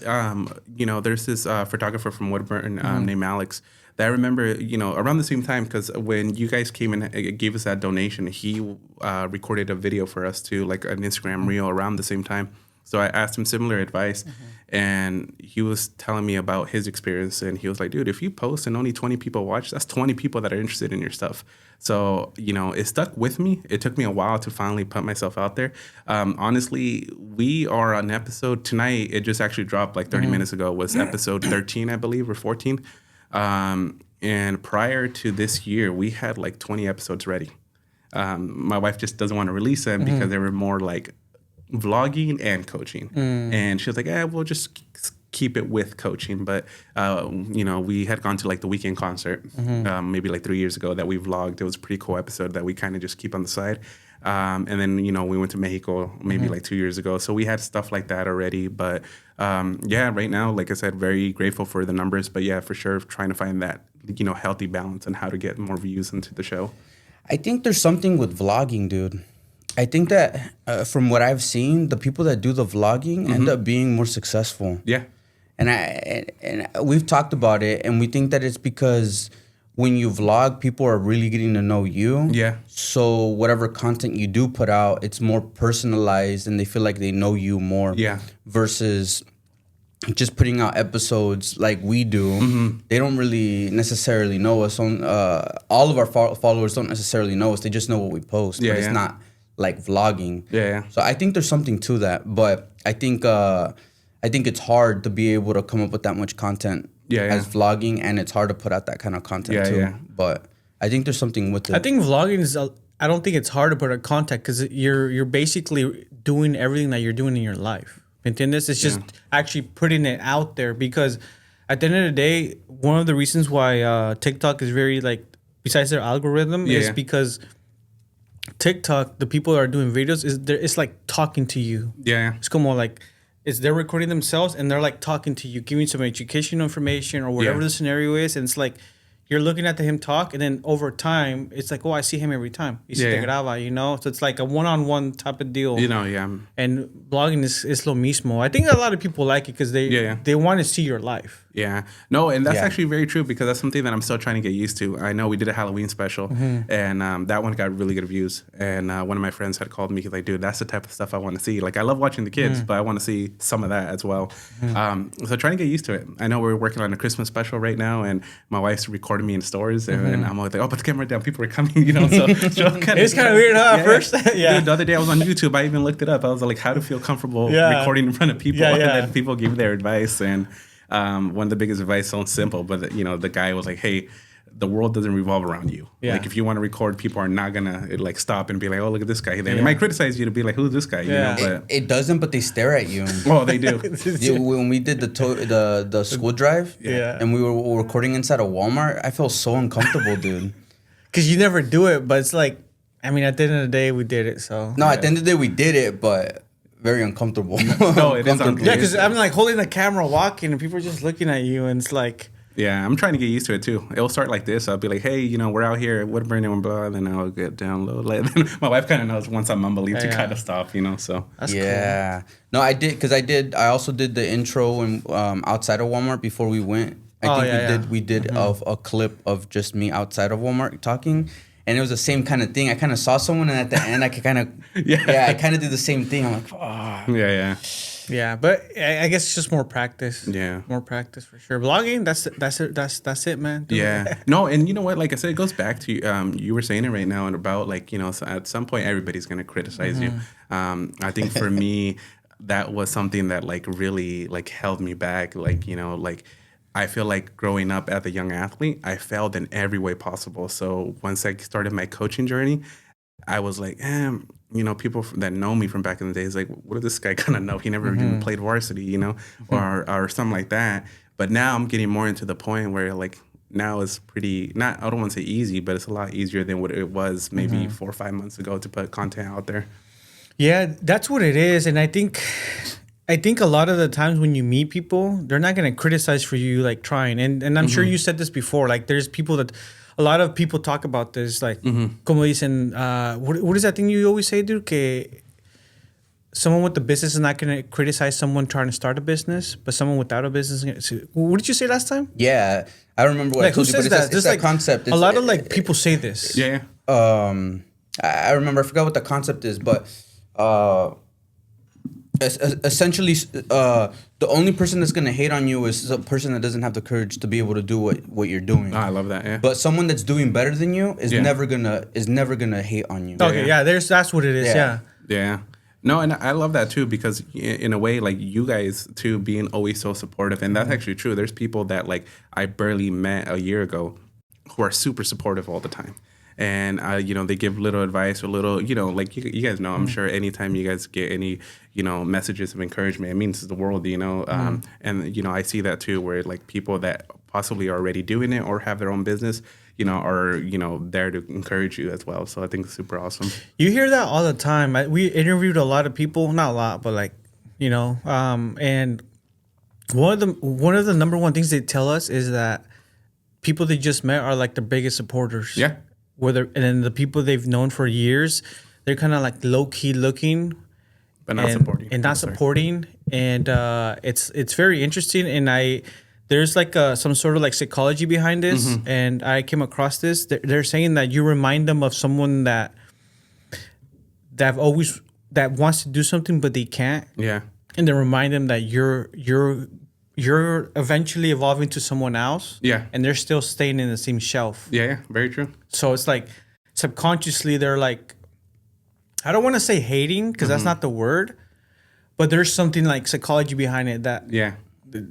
you know, there's this photographer from Woodburn named Alex that I remember, around the same time, because when you guys came and gave us that donation, he recorded a video for us too, like an Instagram reel around the same time. So I asked him similar advice, and he was telling me about his experience. And he was like, dude, if you post and only 20 people watch, that's 20 people that are interested in your stuff. So, it stuck with me. It took me a while to finally put myself out there. Honestly, we are on episode tonight. It just actually dropped like 30 minutes ago, was episode 13, I believe, or 14. And prior to this year, we had like 20 episodes ready. My wife just doesn't want to release them because they were more like vlogging and coaching. And she was like, we'll just keep it with coaching. But, we had gone to like the weekend concert maybe like 3 years ago that we vlogged. It was a pretty cool episode that we kind of just keep on the side. And then, we went to Mexico maybe like 2 years ago. So we had stuff like that already. But right now, like I said, very grateful for the numbers. But yeah, for sure, trying to find that, healthy balance and how to get more views into the show. I think there's something with vlogging, dude. I think that from what I've seen, the people that do the vlogging end up being more successful. Yeah. And we've talked about it, and we think that it's because when you vlog, people are really getting to know you. Yeah. So whatever content you do put out, it's more personalized, and they feel like they know you more. Yeah. Versus just putting out episodes like we do. They don't really necessarily know us. All of our followers don't necessarily know us. They just know what we post. Yeah, but it's not like vlogging. Yeah. So I think there's something to that. But I think it's hard to be able to come up with that much content as vlogging, and it's hard to put out that kind of content too. Yeah. But I think there's something with it. I think vlogging is. I don't think it's hard to put out content because you're basically doing everything that you're doing in your life. ¿Entiendes? It's just actually putting it out there, because at the end of the day, one of the reasons why TikTok is very besides their algorithm is because TikTok, the people that are doing videos, it's like talking to you. Yeah. It's como like they're recording themselves and they're like talking to you, giving some educational information or whatever the scenario is, and it's like you're looking at him talk, and then over time, it's like, I see him every time. Y se te graba, So it's like a one-on-one type of deal. And blogging is lo mismo. I think a lot of people like it because they want to see your life. Yeah. No, and that's actually very true, because that's something that I'm still trying to get used to. I know we did a Halloween special, and that one got really good views. And one of my friends had called me, he's like, dude, that's the type of stuff I want to see. Like, I love watching the kids, but I want to see some of that as well. So trying to get used to it. I know we're working on a Christmas special right now, and my wife's recording me in stores, and I'm like, put the camera down, people are coming, So it's kind of weird, huh? At first, Dude, the other day I was on YouTube, I even looked it up. I was like, how to feel comfortable recording in front of people, and then people give their advice. And one of the biggest advice sounds simple, but the guy was like, hey, the world doesn't revolve around you. Like, if you want to record, people are not gonna stop and be like, oh, look at this guy. They might criticize you to be like, who's this guy? But it doesn't, but they stare at you. Oh, they do. When we did the school drive, and we were recording inside a Walmart, I felt so uncomfortable, dude. Because you never do it, but it's like, I mean, at the end of the day, we did it. So no, at the end of the day, we did it, but very uncomfortable. No, it is uncomfortable. Yeah, because I'm like holding the camera, walking, and people are just looking at you, and it's like. Yeah, I'm trying to get used to it too. It'll start like this. I'll be like, hey, we're out here at Woodburn and blah, and then I'll get down low. My wife kind of knows once I'm mumbling to kind of stop, so. That's cool. No, I also did the intro outside of Walmart before we went. I think we did a clip of just me outside of Walmart talking. And it was the same kind of thing. I kind of saw someone, and at the end, I could kind of, I kind of did the same thing. I'm like, Yeah, but I guess it's just more practice. Yeah, more practice for sure. Blogging, that's it, man. No, and you know what? Like I said, it goes back to you were saying it right now, and about so at some point everybody's gonna criticize you. I think for me, that was something that really held me back. I feel like growing up as a young athlete, I failed in every way possible. So once I started my coaching journey, I was like, people that know me from back in the days, like, what does this guy gonna know? He never even played varsity, or something like that. But now I'm getting more into the point where now it's pretty, I don't want to say easy, but it's a lot easier than what it was maybe 4 or 5 months ago to put content out there. Yeah, that's what it is. And I think a lot of the times when you meet people, they're not going to criticize for you trying. And I'm sure you said this before. There's people that a lot of people talk about this. Como dicen, what is that thing you always say, dude? Que someone with a business is not going to criticize someone trying to start a business, but someone without a business. What did you say last time? Yeah, I remember what I Like, who told you, but says it's that? it's There's that like concept. a lot of like people say this. Yeah. I remember. I forgot what the concept is, but essentially, the only person that's gonna hate on you is a person that doesn't have the courage to be able to do what you're doing. Oh, I love that. Yeah. But someone that's doing better than you is Yeah. never gonna hate on you. Okay, yeah, that's what it is. Yeah. Yeah. Yeah. No, and I love that too because in a way, like you guys too, being always so supportive, and that's actually true. There's people that like I barely met a year ago, who are super supportive all the time, and they give little advice or little, like you guys know. I'm sure anytime you guys get any, messages of encouragement, it means the world, and I see that too, where like people that possibly are already doing it or have their own business, are there to encourage you as well. So I think it's super awesome. You hear that all the time. We interviewed a lot of people, not a lot, but like, and one of the number one things they tell us is that people they just met are like the biggest supporters. Yeah. And then the people they've known for years, they're kind of like low key looking, But not and, supporting. and not Sorry. supporting. And it's very interesting. And there's like some sort of like psychology behind this, Mm-hmm. and I came across this. They're saying that you remind them of someone that wants to do something but they can't, Yeah. and then remind them that you're eventually evolving to someone else. Yeah. And they're still staying in the same shelf. Yeah. Very true. So it's like subconsciously they're like, I don't want to say hating because that's not the word, but there's something like psychology behind it that Yeah.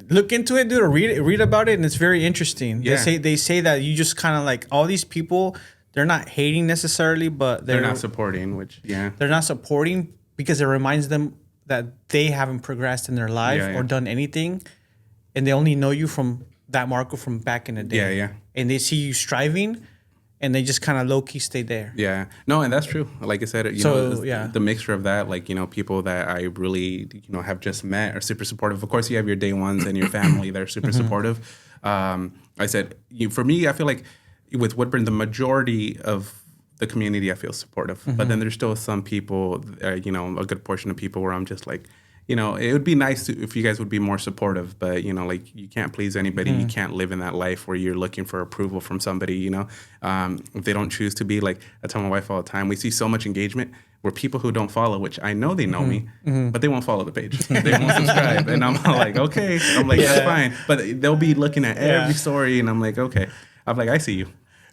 look into it, dude, or read about it, and it's very interesting. Yeah. They say that you just kind of like all these people, they're not hating necessarily, but They're not supporting, which, yeah. they're not supporting because it reminds them that they haven't progressed in their life Yeah, yeah. or done anything, and they only know you from that Marco from back in the day. Yeah, yeah. And they see you striving, and they just kind of low key stay there. Yeah. No, and that's true. Like I said, Yeah. the mixture of that, like, people that I really, have just met are super supportive. Of course, you have your day ones and your family that are super supportive. I said, for me, I feel like with Woodburn, the majority of the community, I feel supportive. But then there's still some people, a good portion of people where I'm just like, it would be nice if you guys would be more supportive, but, like you can't please anybody. You can't live in that life where you're looking for approval from somebody, if they don't choose to be. Like I tell my wife all the time, we see so much engagement where people who don't follow, which I know they know me, but they won't follow the page. They won't subscribe. And I'm like, okay. I'm like, that's fine. But they'll be looking at every story and I'm like, okay. I'm like, I see you.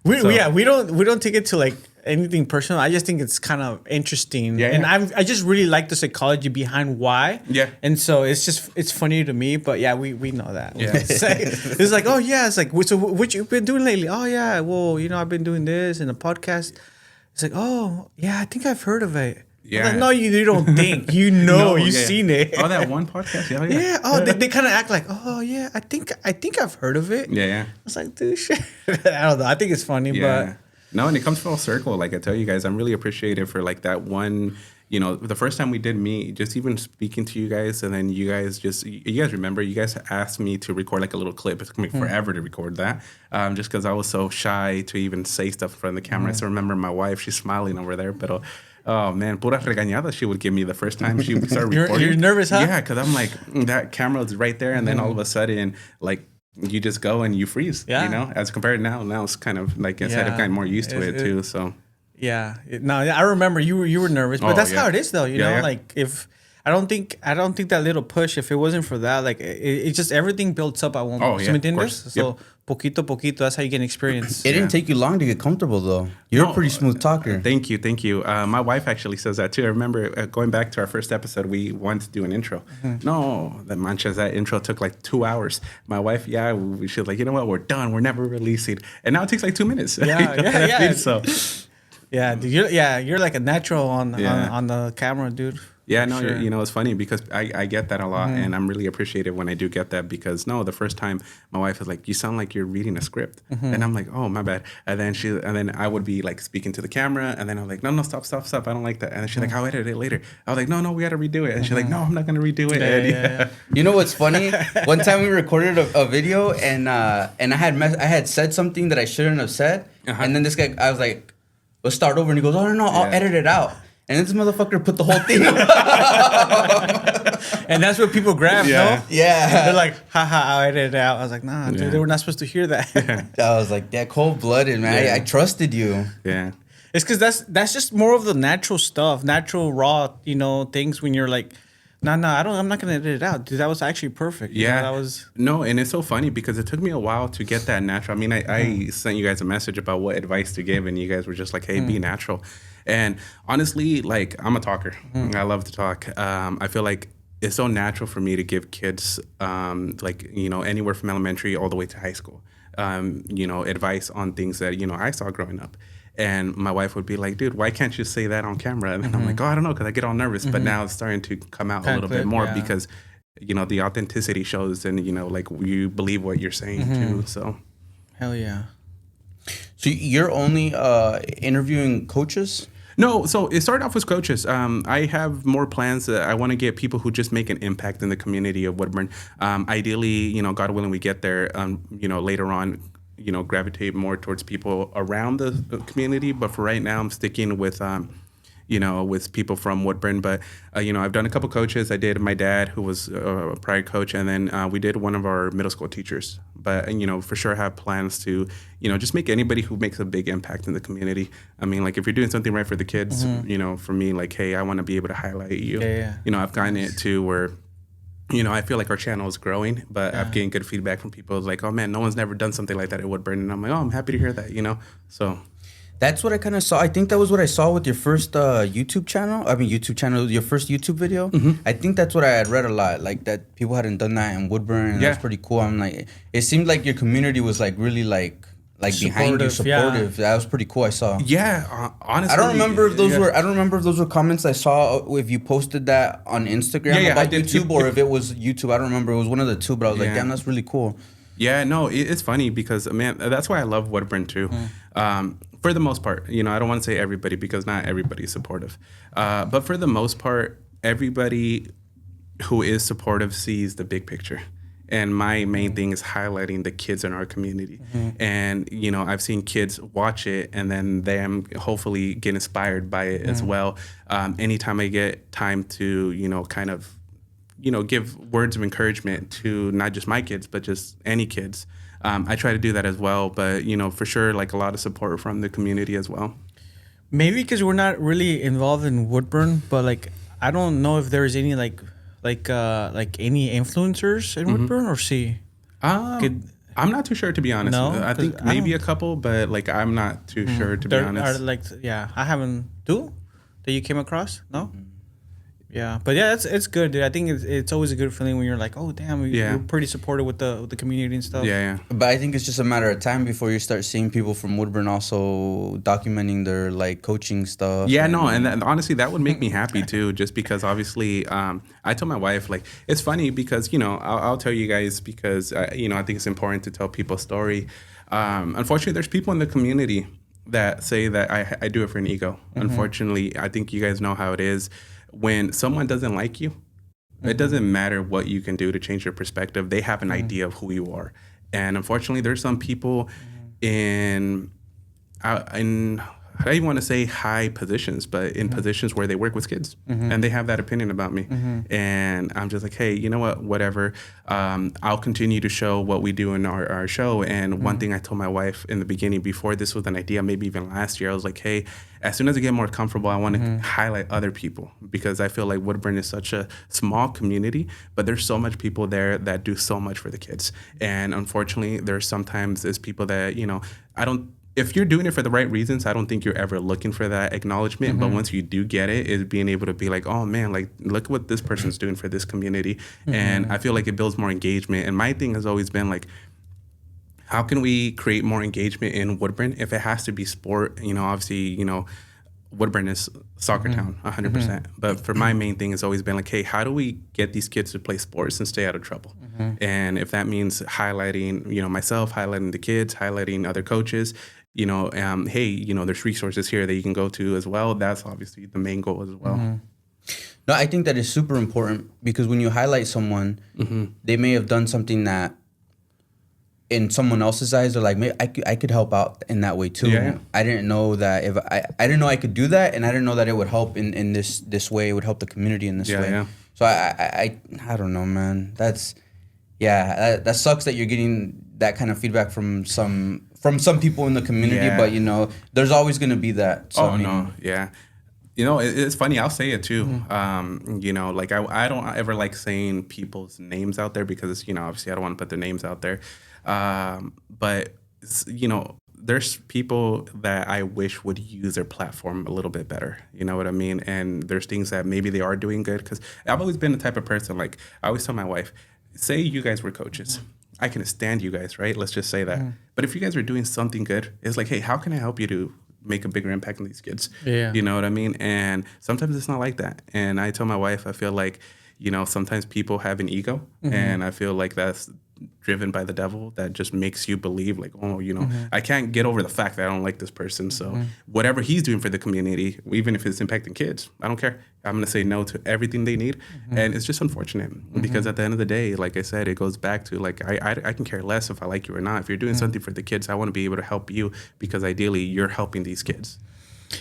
We don't take it to like anything personal. I just think it's kind of interesting, and I just really like the psychology behind why. Yeah. And so it's funny to me, but yeah, we know that. Yeah. It's like, oh yeah, it's like, so what you been doing lately? Oh yeah, well, I've been doing this in a podcast. It's like, oh yeah, I think I've heard of it. Yeah. Like, no, you don't think. You've seen it. Oh, that one podcast? Yeah. Yeah. Oh, they kind of act like, oh yeah, I think I've heard of it. Yeah, yeah. It's like, dude, shit. I don't know. I think it's funny, Yeah. No, and it comes full circle. Like I tell you guys, I'm really appreciative for like that one, the first time we did meet, just even speaking to you guys, and then you guys remember, you guys asked me to record like a little clip. It's going to be forever to record that, just because I was so shy to even say stuff in front of the camera. So I remember my wife, she's smiling over there, but oh man, pura regañada she would give me the first time she started recording. You're nervous, huh? Yeah, because I'm like, that camera is right there, and then all of a sudden, like, you just go and you freeze, as compared to now it's kind of like I said, I'm kind of more used to it too. So yeah, no, I remember you were nervous, but that's how it is though. You know, like if I don't think that little push, if it wasn't for that, like it just everything builds up at one point. Yeah, of course. So poquito poquito, that's how you get experience. It didn't take you long to get comfortable though. You're a pretty smooth talker. Thank you. My wife actually says that too. I remember going back to our first episode, we wanted to do an intro. No, that intro took like 2 hours. My wife, she was like, you know what, we're done. We're never releasing. And now it takes like 2 minutes. Yeah. So yeah, dude, you're like a natural on the camera, dude. Yeah, no, Sure. it's funny because I get that a lot, and I'm really appreciative when I do get that because the first time my wife was like, "You sound like you're reading a script," and I'm like, "Oh, my bad." And then I would be like speaking to the camera, and then I'm like, "No, stop, I don't like that." And then she's like, "I'll edit it later." I was like, "No, we got to redo it," and she's like, "No, I'm not gonna redo it." Yeah. You know what's funny? One time we recorded a video and I had said something that I shouldn't have said, and then this guy, I was like, "Let's start over," and he goes, "Oh no, I'll edit it out." And this motherfucker put the whole thing up. And that's what people grab, Yeah. no? Yeah. They're like, haha, I'll edit it out. I was like, nah, dude, Yeah. they were not supposed to hear that. I was like, that cold-blooded, man. Yeah. I trusted you. Yeah. It's because that's just more of the natural stuff, natural, raw, things when you're like, I'm not gonna edit it out, dude. That was actually perfect. You know, Yeah, that was. no, and it's so funny because it took me a while to get that natural. I mean, I sent you guys a message about what advice to give, and you guys were just like, "Hey, be natural." And honestly, like I'm a talker. I love to talk. I feel like it's so natural for me to give kids, anywhere from elementary all the way to high school, advice on things that I saw growing up. And my wife would be like, dude, why can't you say that on camera? And I'm like, oh, I don't know, because I get all nervous. But now it's starting to come out a little bit more because, the authenticity shows and, like you believe what you're saying too. So. Hell yeah. So you're only interviewing coaches? No, so it started off with coaches. I have more plans. I want to get people who just make an impact in the community of Woodburn. Ideally, God willing, we get there, later on, gravitate more towards people around the community. But for right now, I'm sticking with, with people from Woodburn. But, I've done a couple coaches. I did my dad, who was a prior coach, and then we did one of our middle school teachers. But, for sure have plans to, just make anybody who makes a big impact in the community. I mean, like if you're doing something right for the kids, for me, like, hey, I want to be able to highlight you. Yeah. I've gotten it to where I feel like our channel is growing, but I'm getting good feedback from people like, oh man, no one's never done something like that at Woodburn. And I'm like, oh, I'm happy to hear that, So That's what I kind of saw. I think that was what I saw with your first YouTube channel. Your first YouTube video. I think that's what I had read a lot, like that people hadn't done that in Woodburn, and that's pretty cool. I'm like, it seemed like your community was like really like behind you, supportive. That was pretty cool. I saw. Yeah, honestly, I don't remember if those were. I don't remember if those were comments I saw if you posted that on Instagram about YouTube or if it was YouTube. I don't remember. It was one of the two. But I was like, damn, that's really cool. Yeah, no, it's funny because man, that's why I love Woodburn too. For the most part, I don't want to say everybody because not everybody's supportive, but for the most part, everybody who is supportive sees the big picture. And my main thing is highlighting the kids in our community. And, I've seen kids watch it and then them hopefully get inspired by it as well. Anytime I get time to, give words of encouragement to not just my kids, but just any kids, I try to do that as well. But, for sure, like a lot of support from the community as well. Maybe because we're not really involved in Woodburn, but like, I don't know if there's any like any influencers in Woodburn or see. I'm not too sure, to be honest. No, I think maybe a couple, but like I'm not too sure, to be honest. I haven't. That you came across? No. Yeah, but yeah, it's good, dude. I think it's always a good feeling when you're like, oh damn, you're pretty supportive with the community and stuff. Yeah. But I think it's just a matter of time before you start seeing people from Woodburn also documenting their like coaching stuff. Yeah, no, and honestly, that would make me happy too, just because obviously, I told my wife, like, it's funny because, I'll tell you guys because, I think it's important to tell people a story. Unfortunately, there's people in the community that say that I do it for an ego. Unfortunately, I think you guys know how it is. When someone doesn't like you, it doesn't matter what you can do to change their perspective. They have an idea of who you are. And unfortunately, there's some people in I don't even want to say high positions, but in positions where they work with kids and they have that opinion about me. And I'm just like, hey, you know what, whatever. I'll continue to show what we do in our show. And one thing I told my wife in the beginning, before this was an idea, maybe even last year, I was like, hey, as soon as I get more comfortable, I want to highlight other people because I feel like Woodburn is such a small community, but there's so much people there that do so much for the kids. And unfortunately, there's sometimes people that, if you're doing it for the right reasons, I don't think you're ever looking for that acknowledgement. But once you do get it, is being able to be like, oh man, like look what this person's doing for this community. And I feel like it builds more engagement. And my thing has always been like, how can we create more engagement in Woodburn? If it has to be sport, obviously, Woodburn is soccer town, 100%. But for my main thing has always been like, hey, how do we get these kids to play sports and stay out of trouble? And if that means highlighting, myself, highlighting the kids, highlighting other coaches, hey, there's resources here that you can go to as well. That's obviously the main goal as well. No, I think that is super important because when you highlight someone, they may have done something that in someone else's eyes, they're like, maybe I could help out in that way too. Yeah. I didn't know that if I didn't know I could do that, and I didn't know that it would help in this way. It would help the community in this way. Yeah. So I don't know, man. That sucks that you're getting that kind of feedback from some people in the community. Yeah. But you know, there's always gonna be that. So, Oh no, yeah. You know, it's funny. I'll say it too. You know, like I don't ever like saying people's names out there because, you know, obviously I don't want to put their names out there. But you know, there's people that I wish would use their platform a little bit better. You know what I mean? And there's things that maybe they are doing good, because I've always been the type of person, like I always tell my wife, say you guys were coaches. I can stand you guys, right? Let's just say that. But if you guys are doing something good, it's like, hey, how can I help you to make a bigger impact on these kids? Yeah. You know what I mean? And sometimes it's not like that. And I tell my wife, I feel like, you know, sometimes people have an ego, and I feel like that's driven by the devil, that just makes you believe like, oh, you know, I can't get over the fact that I don't like this person. So whatever he's doing for the community, even if it's impacting kids, I don't care. I'm going to say no to everything they need. And it's just unfortunate because at the end of the day, like I said, it goes back to like, I can care less if I like you or not. If you're doing something for the kids, I want to be able to help you because ideally you're helping these kids.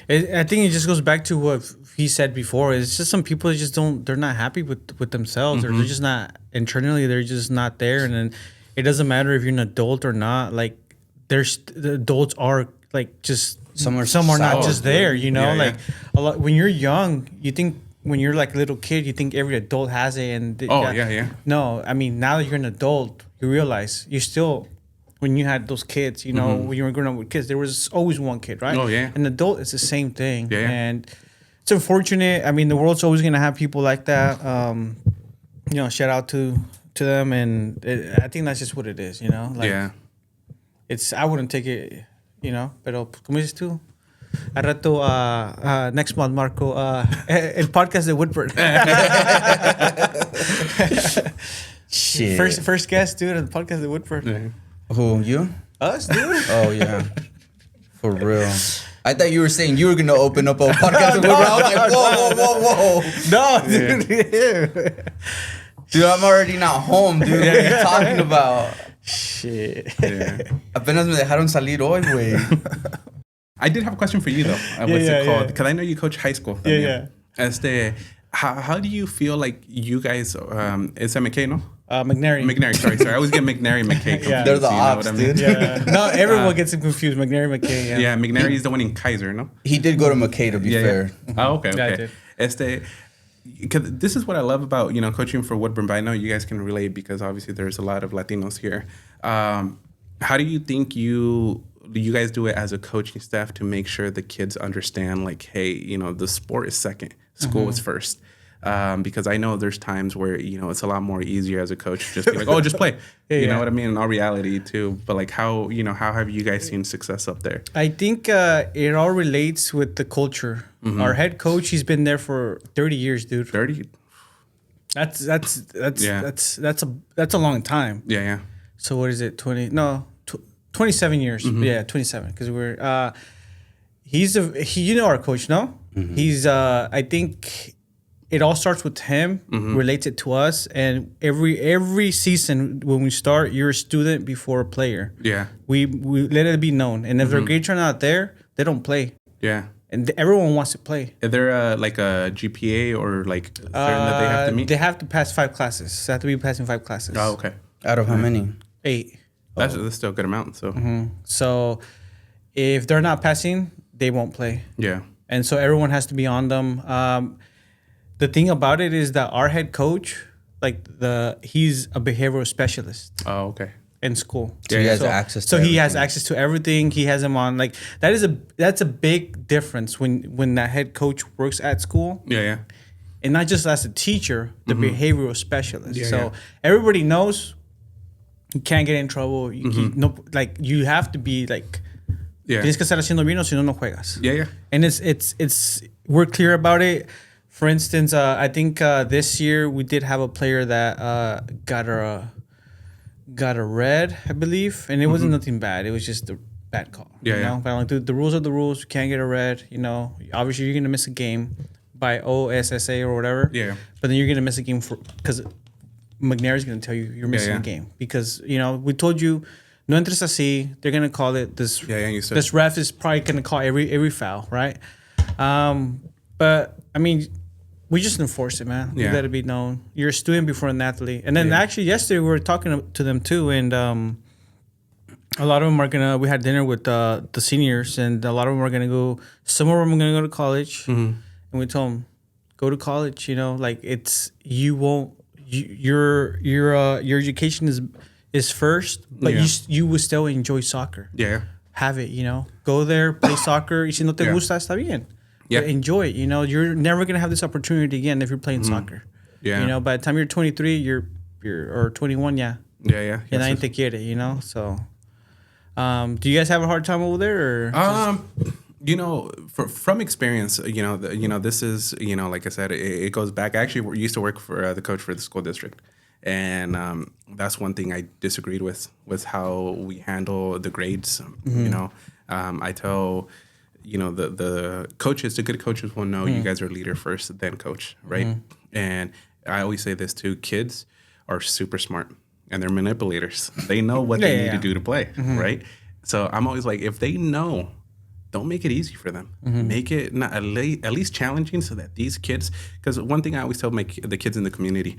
I think it just goes back to what he said before. It's just some people just they're not happy with themselves, or they're just not internally. They're just not there, and then it doesn't matter if you're an adult or not. Like the adults are like just some are not just there. You know, Yeah, like a lot when you're young, you think when you're like a little kid, you think every adult has it, and No, I mean now that you're an adult, you realize you still. When you had those kids, you know, when you were growing up with kids, there was always one kid, right? Oh, yeah. An adult is the same thing. Yeah. And it's unfortunate. I mean, the world's always going to have people like that. You know, shout out to them. And I think that's just what it is, you know? Like, I wouldn't take it, you know, pero como dices tú, al rato, next month, Marco, el podcast de Woodford. Shit. First guest, dude, on the podcast de Woodford. Yeah. Who, you? Us, dude. Oh yeah, for real. I thought you were saying you were gonna open up a podcast. I was like, whoa. No, dude. Dude, I'm already not home, dude. What are you talking about? Shit. Yeah. Apenas me dejaron salir hoy, güey. I did have a question for you though. What's it called? Because I know you coach high school. Yeah. How do you feel like you guys? It's at McKay, no? McNary. Sorry. I always get McNary and McKay confused. They're the you know ops, what I mean? dude. Yeah. No, everyone gets him confused. McNary, McKay. Yeah, McNary is the one in Kaiser, no? He did go to McKay, to be fair. Oh, okay. Yeah, I did. Because this is what I love about, you know, coaching for Woodburn, but I know you guys can relate because obviously there's a lot of Latinos here. How do you think you guys do it as a coaching staff to make sure the kids understand, like, hey, you know, the sport is second, school is first? Because I know there's times where, you know, it's a lot more easier as a coach to just be like, oh, just play. You know what I mean? In all reality too. But like how have you guys seen success up there? I think it all relates with the culture. Our head coach, he's been there for 30 years, dude. 30? That's a long time. Yeah. So what is it? 27 years. Yeah, 27. Because we're you know our coach, no? He's I think it all starts with him, relates it to us, and every season when we start, you're a student before a player. Yeah. We let it be known, and if their grades are not there, they don't play. Yeah. And everyone wants to play. Is there like a GPA or like certain that they have to meet? They have to pass 5 classes. They have to be passing 5 classes. Oh, okay. Out of how many? 8. That's still a good amount. So So if they're not passing, they won't play. yeah. And so everyone has to be on them. The thing about it is that our head coach, he's a behavioral specialist Oh, okay. in school. So he has access to So he has everything. access to everything. He has them on that's a big difference when that head coach works at school, Yeah. and not just as a teacher, the behavioral specialist. Yeah, so yeah. everybody knows you can't get in trouble. You have to be like. Yeah. Tienes que estar haciendo bien o si no juegas. Yeah. And it's we're clear about it. For instance, I think this year we did have a player that got a red, I believe, and it wasn't nothing bad. It was just a bad call. Yeah, you yeah. know? But I'm like, the rules are the rules. You can't get a red. You know, obviously you're gonna miss a game by OSSA or whatever. Yeah. But then you're gonna miss a game because McNair's gonna tell you you're missing yeah. a game because we told you no entres así. They're gonna call it this. Yeah, you said. This ref is probably gonna call every foul, right? But I mean, we just enforce it, man. You Yeah. let it be known. You're a student before an athlete. And then Yeah. actually yesterday we were talking to them too, and a lot of them are gonna. We had dinner with the seniors, and a lot of them are gonna go. Some of them are gonna go to college, and we told them, go to college. You know, like it's you won't. Your education is first, but Yeah. you will still enjoy soccer. Yeah. Have it, you know. Go there, play soccer. Y si no te Yeah. gusta, está bien. Yeah. But enjoy it. You know, you're never gonna have this opportunity again if you're playing soccer. Yeah. You know, by the time you're 23, you're or 21, yeah. Yeah. Yeah. And Yes, nadie te quiere, you know. So, do you guys have a hard time over there, or? You know, from experience, this is, like I said, it goes back. I actually used to work for the coach for the school district, and that's one thing I disagreed with was how we handle the grades. You know, I tell, the coaches, the good coaches will know you guys are leader first, then coach, right? And I always say this too: kids are super smart, and they're manipulators. They know what they need to do to play, right? So I'm always like, if they know, don't make it easy for them. Make it not at least challenging so that these kids, because one thing I always tell the kids in the community,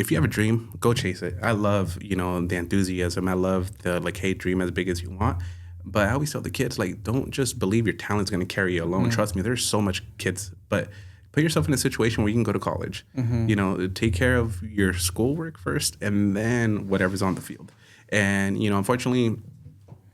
if you have a dream, go chase it. I love, the enthusiasm. I love the hey, dream as big as you want. But I always tell the kids, don't just believe your talent's going to carry you alone. Trust me, there's so much kids, but put yourself in a situation where you can go to college. Take care of your schoolwork first and then whatever's on the field. And, unfortunately,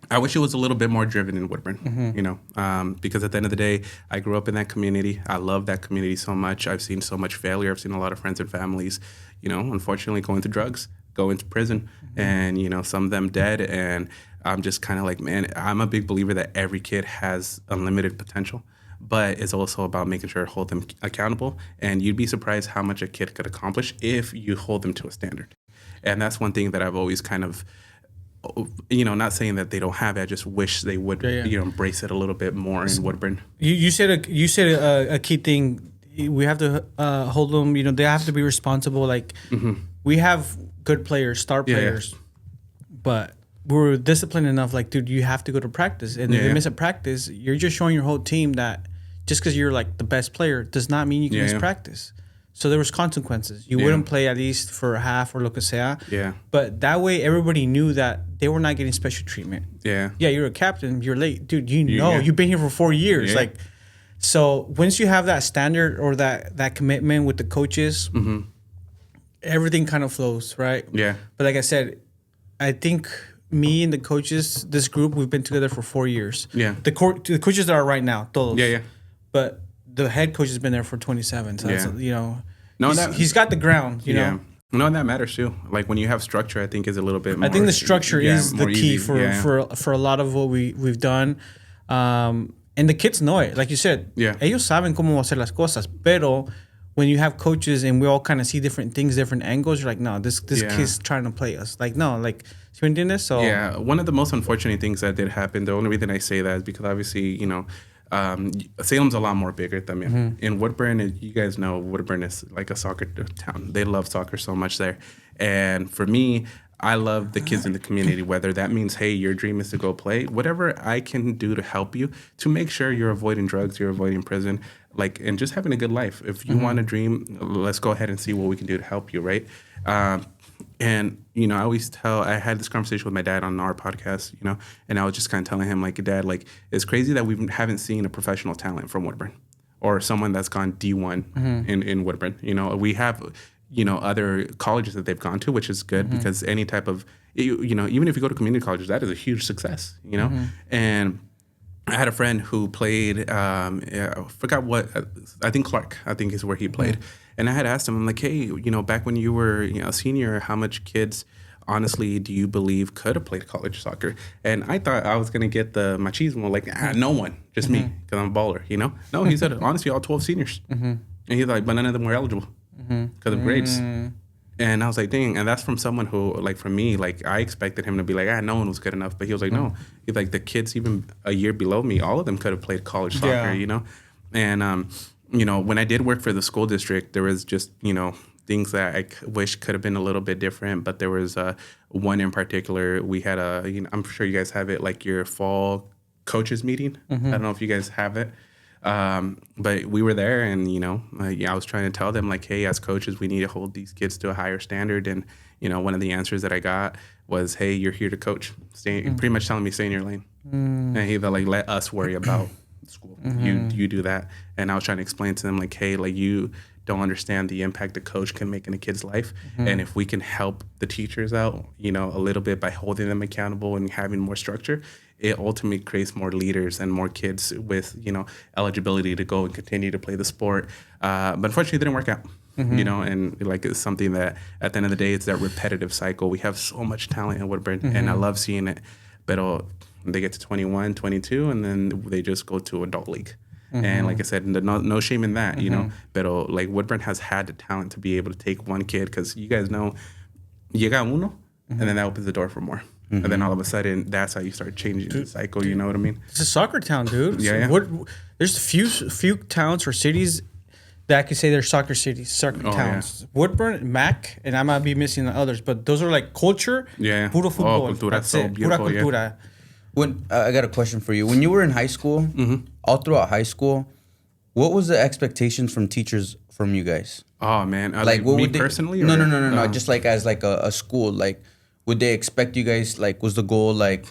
I wish it was a little bit more driven in Woodburn, because at the end of the day, I grew up in that community. I love that community so much. I've seen so much failure. I've seen a lot of friends and families, unfortunately go into drugs, go into prison, and, some of them dead. And I'm just kind of like, man, I'm a big believer that every kid has unlimited potential, but it's also about making sure to hold them accountable. And you'd be surprised how much a kid could accomplish if you hold them to a standard. And that's one thing that I've always kind of, not saying that they don't have it. I just wish they would, embrace it a little bit more in Woodburn. You said a key thing. We have to hold them. They have to be responsible. We have good players, star players, but we're disciplined enough. Dude, you have to go to practice, and if you miss a practice, you're just showing your whole team that just because you're the best player does not mean you can miss practice. So there was consequences. You wouldn't play at least for a half or lo que sea. Yeah. But that way, everybody knew that they were not getting special treatment. Yeah. Yeah, you're a captain. You're late. Dude, you've been here for 4 years. Yeah. So once you have that standard or that commitment with the coaches, everything kind of flows, right? Yeah. But like I said, I think me and the coaches, this group, we've been together for 4 years. Yeah. The coaches that are right now, todos. Yeah. But the head coach has been there for 27. So, that's, No, he's got the ground, you know? No, and that matters too. When you have structure, I think is a little bit more. I think the structure is the key easy. for a lot of what we've done. And the kids know it. Like you said, ellos saben cómo hacer las cosas. Pero when you have coaches and we all kind of see different things, different angles, you're like, no, this kid's trying to play us. No, ¿sí me entiendes? So yeah, one of the most unfortunate things that did happen, the only reason I say that is because obviously, Salem's a lot more bigger than me. In Woodburn, you guys know Woodburn is like a soccer town. They love soccer so much there. And for me, I love the kids in the community, whether that means, hey, your dream is to go play, whatever I can do to help you to make sure you're avoiding drugs, you're avoiding prison, and just having a good life. If you want a dream, let's go ahead and see what we can do to help you, right? And, I always I had this conversation with my dad on our podcast, and I was just kind of telling him, Dad, it's crazy that we haven't seen a professional talent from Woodburn or someone that's gone D1 in Woodburn. We have, other colleges that they've gone to, which is good because any type of, even if you go to community colleges, that is a huge success, And I had a friend who played, I forgot what, I think Clark, I think is where he played. And I had asked him, I'm like, hey, back when you were a senior, how much kids, honestly, do you believe could have played college soccer? And I thought I was going to get the machismo, no one, just me, because I'm a baller, No, he said, honestly, all 12 seniors. And he's like, but none of them were eligible because of grades. And I was like, dang. And that's from someone who, for me, I expected him to be like, no one was good enough. But he was like, no. He's like, the kids even a year below me, all of them could have played college soccer, And, when I did work for the school district, there was just, things that I wish could have been a little bit different, but there was one in particular. We had I'm sure you guys have it, like your fall coaches meeting. I don't know if you guys have it. But we were there, and I was trying to tell them, like, hey, as coaches, we need to hold these kids to a higher standard. And one of the answers that I got was, hey, you're here to coach. Pretty much telling me, stay in your lane. And they're like, let us worry about school. You do that. And I was trying to explain to them, like, hey, like, you don't understand the impact a coach can make in a kid's life. And if we can help the teachers out, a little bit by holding them accountable and having more structure, it ultimately creates more leaders and more kids with, eligibility to go and continue to play the sport. But unfortunately, it didn't work out, and like it's something that at the end of the day, it's that repetitive cycle. We have so much talent in Woodburn, and I love seeing it. But they get to 21, 22, and then they just go to adult league. And like I said, no shame in that, But like Woodburn has had the talent to be able to take one kid, because you guys know, llega uno, and then that opens the door for more. And then all of a sudden, that's how you start changing the cycle. You know what I mean? It's a soccer town, dude. Yeah. There's few towns or cities that I could say they're soccer cities, soccer towns. Yeah. Woodburn, Mac, and I might be missing the others, but those are like culture. Yeah. Puro fútbol. Cultura, that's so it. beautiful. Pura cultura. When I got a question for you. When you were in high school, all throughout high school, what was the expectations from teachers from you guys? Oh man, like what me would they, personally? No. Just like as like a school, like would they expect you guys, like, was the goal like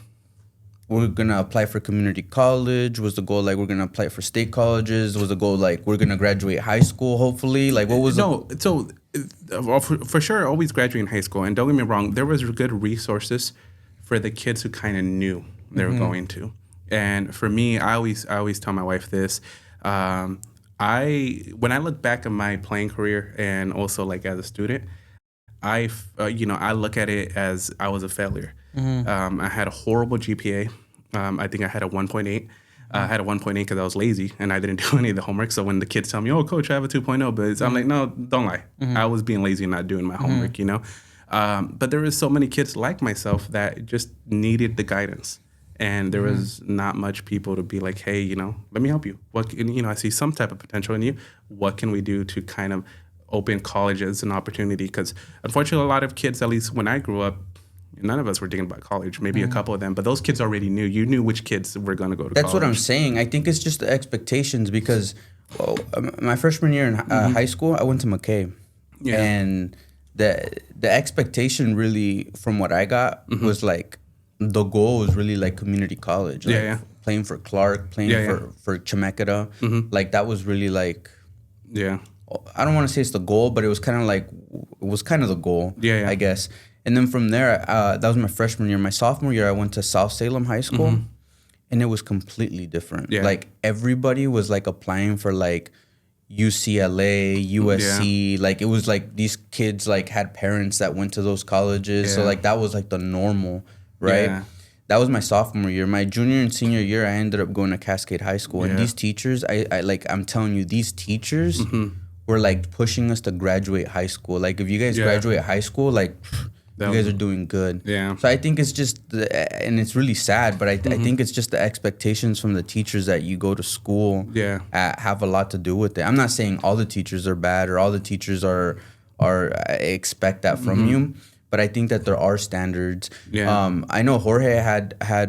we're gonna apply for community college? Was the goal like we're gonna apply for state colleges? Was the goal like we're gonna graduate high school hopefully? Like what was for sure always graduating high school. And don't get me wrong, there was good resources for the kids who kind of knew they were going to. And for me, I always tell my wife this. When I look back at my playing career and also like as a student, I look at it as I was a failure. I had a horrible GPA. I think I had a 1.8. I had a 1.8 because I was lazy and I didn't do any of the homework. So when the kids tell me, "Oh, coach, I have a 2.0," but I'm like, "No, don't lie. I was being lazy and not doing my homework." But there was so many kids like myself that just needed the guidance. And there was not much people to be like, hey, let me help you. I see some type of potential in you. What can we do to kind of open college as an opportunity? Because unfortunately, a lot of kids, at least when I grew up, none of us were thinking about college, maybe a couple of them, but those kids already knew. You knew which kids were going to go to college. That's what I'm saying. I think it's just the expectations because my freshman year in high school, I went to McKay. Yeah. And the expectation really, from what I got, was like, the goal was really like community college. Like playing for Clark, playing for Chemeketa. Like that was really like, I don't want to say it's the goal, but it was kind of like, the goal, I guess. And then from there, that was my freshman year. My sophomore year, I went to South Salem High School, and it was completely different. Yeah. Like everybody was like applying for like UCLA, USC. Like it was like these kids like had parents that went to those colleges. So like that was like the normal. Right? Yeah. That was my sophomore year. My junior and senior year, I ended up going to Cascade High School. And these teachers, I'm telling you, these teachers were like pushing us to graduate high school. Like if you guys graduate high school, like you guys are doing good. Yeah. So I think it's just, and it's really sad, but I think it's just the expectations from the teachers that you go to school have a lot to do with it. I'm not saying all the teachers are bad or all the teachers are expect that from you. But I think that there are standards. Yeah. I know Jorge had I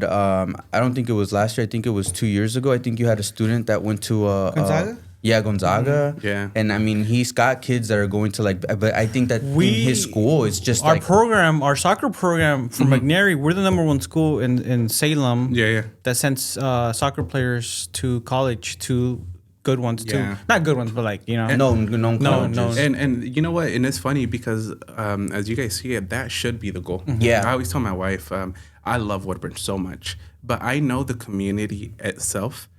don't think it was last year. I think it was 2 years ago. I think you had a student that went to Gonzaga? Gonzaga. Yeah. And I mean, he's got kids that are going to like, but I think that in his school, it's just our program, our soccer program from McNary, we're the #1 school in Salem. That sends soccer players to college to good ones too. Not good ones, but like, no. And you know what? And it's funny because as you guys see it, that should be the goal. Yeah. I always tell my wife, I love Woodburn so much, but I know the community itself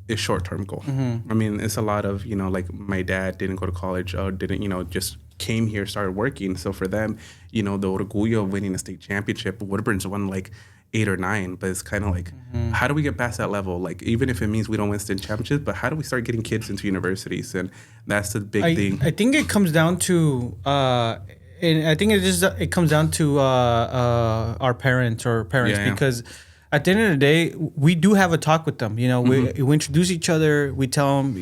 is short-term goal. I mean, it's a lot of, like my dad didn't go to college or didn't, just came here, started working. So for them, the orgullo of winning a state championship, Woodburn's won like 8 or 9, but it's kind of like, how do we get past that level? Like, even if it means we don't win state championships, but how do we start getting kids into universities? And that's the big thing. I think it comes down to, and I think it comes down to our parents because at the end of the day, we do have a talk with them. You know, we introduce each other. We tell them,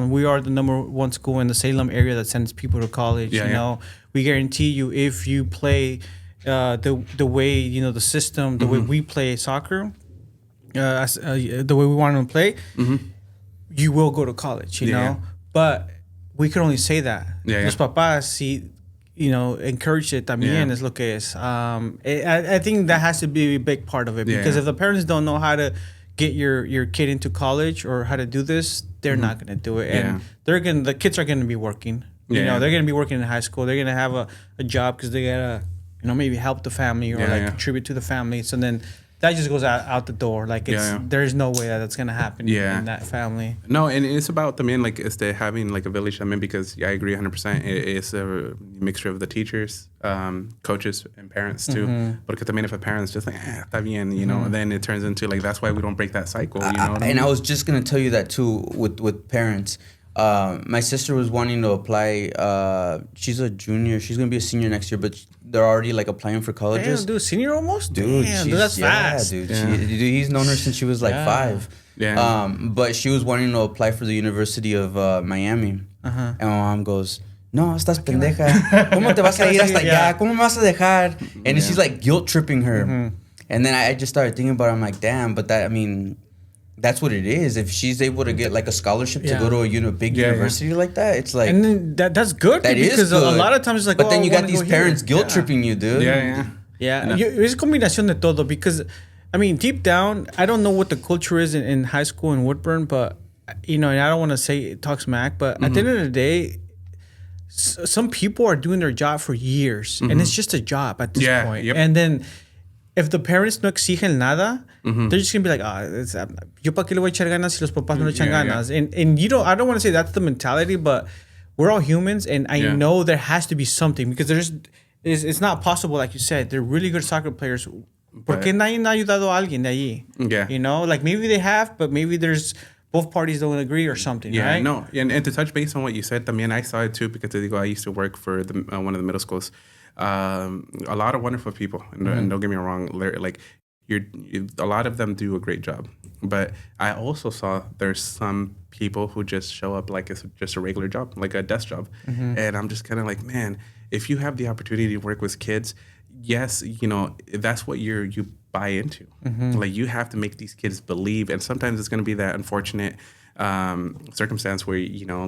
we are the number one school in the Salem area that sends people to college. Yeah, you know, we guarantee you if you play the way, the system, the way we play soccer, the way we want them to play, you will go to college, you know? But we could only say that. Los papás, sí, encourage it también es lo que es. I think that has to be a big part of it because if the parents don't know how to get your kid into college or how to do this, they're not going to do it. And the kids are going to be working. You know, they're going to be working in high school. They're going to have a job because they got to, maybe help the family or contribute to the family. So then that just goes out the door. Like there's no way that's gonna happen in that family. No, and it's about like it's having like a village. Because I agree 100%. It's a mixture of the teachers, coaches, and parents too. Porque también if a parent's just like está bien, then it turns into like that's why we don't break that cycle. You know what I mean? I was just gonna tell you that too with parents. My sister was wanting to apply. She's a junior. She's gonna be a senior next year, but they're already like applying for colleges. Damn, dude, senior almost? Dude, that's fast. Dude. He's known her since she was like 5. Yeah. But she was wanting to apply for the University of Miami. And my mom goes, no, estás pendeja. ¿Cómo te vas a ir hasta allá? ¿Cómo me vas a dejar? And she's like guilt tripping her. And then I just started thinking about it. I'm like, damn, but that's what it is. If she's able to get like a scholarship to go to a big university like that, it's like, and then that's good. That is because good. A lot of times it's like, but then you got these parents guilt tripping you, dude. Yeah. Es combinación de todo because, deep down, I don't know what the culture is in high school in Woodburn, but and I don't want to say talk smack, but at the end of the day, some people are doing their job for years, and it's just a job at this point. Yep. And then if the parents no exigen nada, they're just gonna be like, yo pa' qué le voy a echar ganas si los papás no le echan ganas. And I don't want to say that's the mentality, but we're all humans, and I know there has to be something because it's not possible, like you said. They're really good soccer players. ¿Por qué nadie ha ayudado a alguien de allí? Yeah. Like maybe they have, but maybe there's both parties don't agree or something, right? No. And to touch base on what you said, también I saw it too because I used to work for one of the middle schools. A lot of wonderful people, and don't get me wrong, like a lot of them do a great job. But I also saw there's some people who just show up like it's just a regular job, like a desk job. And I'm just kind of like, man, if you have the opportunity to work with kids, yes, that's what you buy into. Like you have to make these kids believe, and sometimes it's going to be that unfortunate circumstance where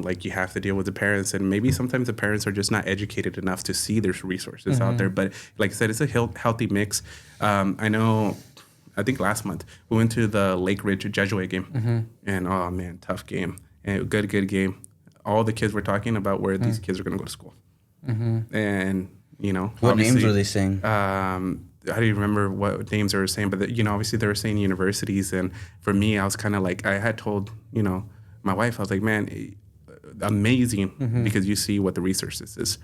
like you have to deal with the parents, and maybe sometimes the parents are just not educated enough to see there's resources out there. But like I said, it's a healthy mix. I think last month we went to the Lake Ridge Jesuit game, and oh man, tough game, and good game. All the kids were talking about where these kids are going to go to school, and what names were they saying? I don't even remember what names they were saying, but obviously they were saying universities. And for me, I was kind of like, I had told my wife, I was like, man, amazing, because you see what the resources is,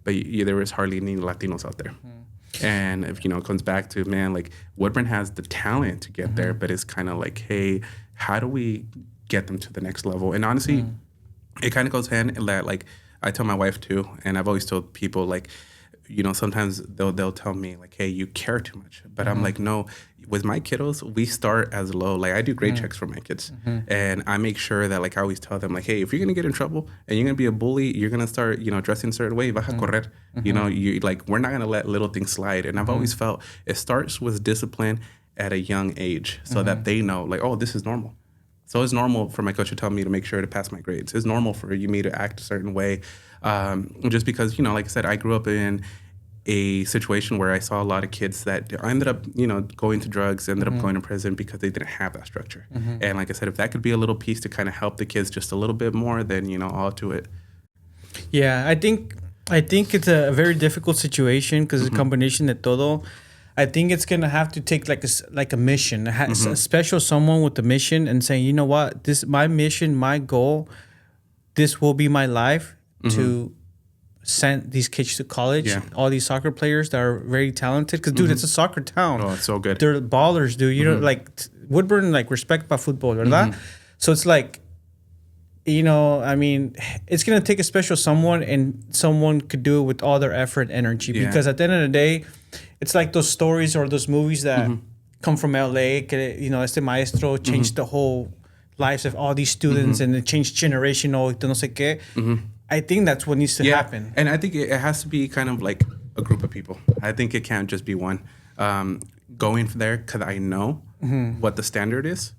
but there was hardly any Latinos out there. And if it comes back to, man, like Woodburn has the talent to get there, but it's kind of like, hey, how do we get them to the next level? And honestly, it kind of goes hand in that. Like I tell my wife too, and I've always told people, like, sometimes they'll tell me like, hey, you care too much. But I'm like, no, with my kiddos, we start as low. Like I do grade checks for my kids, and I make sure that, like, I always tell them, like, hey, if you're gonna get in trouble and you're gonna be a bully, you're gonna start, dressing a certain way, vas a correr. You like, we're not gonna let little things slide. And I've always felt it starts with discipline at a young age, so that they know, like, oh, this is normal. So it's normal for my coach to tell me to make sure to pass my grades. It's normal for me to act a certain way, just because, like I said, I grew up in a situation where I saw a lot of kids that ended up, going to drugs, ended up going to prison because they didn't have that structure. And like I said, if that could be a little piece to kind of help the kids just a little bit more, then, all to it. Yeah, I think it's a very difficult situation because it's a combination de todo. I think it's gonna have to take like a mission, a special someone with a mission, and saying, you know what, this my mission, my goal, this will be my life to send these kids to college. All these soccer players that are very talented, because dude, it's a soccer town. Oh, it's so good. They're ballers, dude. Like Woodburn, like respect para fútbol, ¿verdad? So it's like, it's gonna take a special someone, and someone could do it with all their effort and energy. Because at the end of the day, it's like those stories or those movies that come from LA, que, este maestro changed the whole lives of all these students and it changed generational, no sé qué. I think that's what needs to happen. And I think it has to be kind of like a group of people. I think it can't just be one. Going there, because I know what the standard is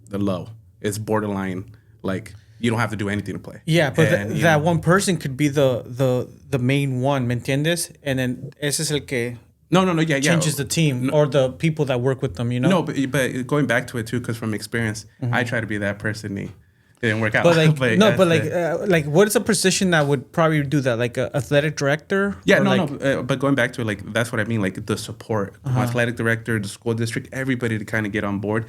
the low. It's borderline, like, you don't have to do anything to play. Yeah, but And, you that know, one person could be the main one, ¿me entiendes? And then ese es el que No, yeah. changes the team or the people that work with them, No, but going back to it too, because from experience, I try to be that person. It didn't work out. But like But, like what is a position that would probably do that? Like a athletic director? yeah, Or no, like, no. But going back to it, like, that's what I mean. Like, the support, athletic director, the school district, everybody to kind of get on board.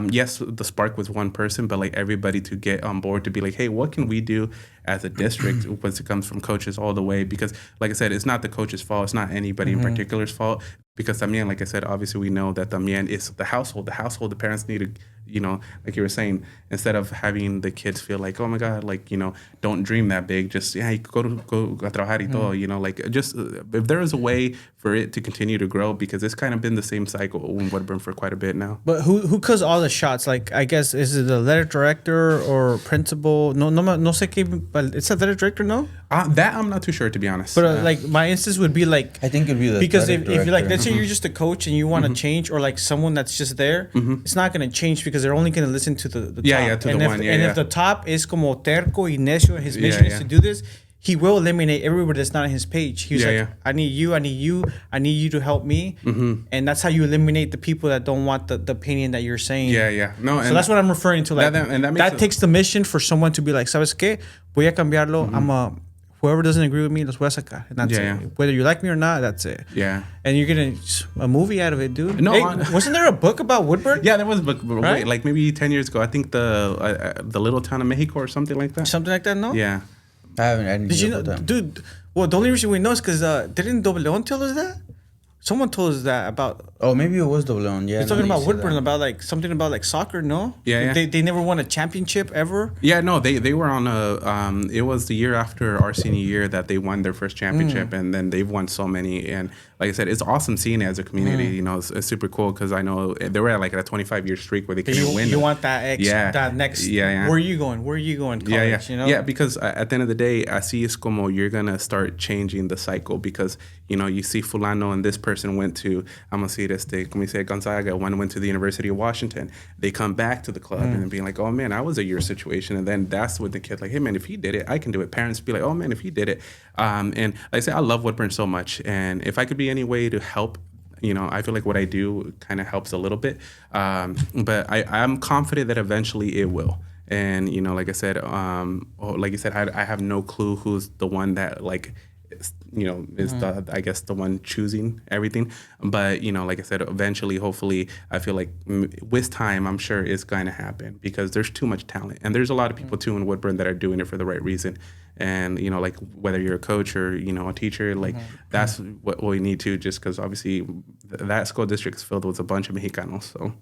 Yes, the spark was one person, but like everybody to get on board to be like, hey, what can we do as a district once it comes from coaches all the way? Because, like I said, it's not the coach's fault. It's not anybody in particular's fault. Because también, like I said, obviously we know that también is the household. The household, the parents need to, like you were saying, instead of having the kids feel like, oh my God, like, don't dream that big. Just, you go a trabajar y todo, like, just if there is a way for it to continue to grow, because it's kind of been the same cycle in Woodburn for quite a bit now. but who calls all the shots? Like, I guess, is it the athletic director or principal? No sé qué, but it's athletic director, no? That I'm not too sure, to be honest. But like my instance would be like, I think it'd be the because if athletic you're like, let's director. say you're just a coach and you want to change, or like someone that's just there, it's not going to change because they're only going to listen to the Yeah, top. yeah, to and the if, one, yeah, and yeah. if the top is como terco y necio, and his mission is yeah. to do this, he will eliminate everybody that's not on his page. He's Yeah, like, yeah. I need you to help me, and that's how you eliminate the people that don't want the opinion that you're saying. Yeah. No, So that's what I'm referring to. Like and that makes it- takes the mission for someone to be like, ¿sabes qué? Voy a cambiarlo. Whoever doesn't agree with me, los voy a sacar. And that's Yeah, it. yeah. Whether you like me or not, that's it. Yeah. And you're getting a movie out of it, dude. No, Hey, hon- wasn't there a book about Woodburn? Yeah, there was, but Right? wait, like maybe 10 years ago. I think the little town of Mexico or something like that. Something like that, no? Yeah. I didn't Did you hear know, about that. dude? Well, the only reason we know is because didn't Dobleon tell us that? Someone told us that about. Oh, maybe it was Dobleon. Yeah, He's talking now about that you say Woodburn, that. about like something about like soccer, no? Yeah. They never won a championship ever. Yeah, no, they were on a. It was the year after our senior year that they won their first championship, and then they've won so many. And like I said, it's awesome seeing it as a community. It's super cool because I know they were at like a 25-year streak where they couldn't win. You want that that next. Yeah. Where are you going? College, Yeah. You know? Yeah, because at the end of the day, así es como you're gonna start changing the cycle, because you see fulano and this person went to, I'm gonna see this, como dice Gonzaga, one went to the University of Washington. They come back to the club and being like, oh man, I was at your situation, and then that's what the kid like, hey man, if he did it, I can do it. Parents be like, oh man, if he did it, and like I say, I love Woodburn so much, and if I could be any way to help. I feel like what I do kind of helps a little bit, but I'm confident that eventually it will. And like I said, like you said, I have no clue who's the one that like, is the, I guess, the one choosing everything. But like I said, eventually, hopefully, I feel like with time, I'm sure it's going to happen, because there's too much talent, and there's a lot of people too in Woodburn that are doing it for the right reason. And like whether you're a coach or a teacher, like that's what we need to, just because obviously that school district is filled with a bunch of Mexicanos. So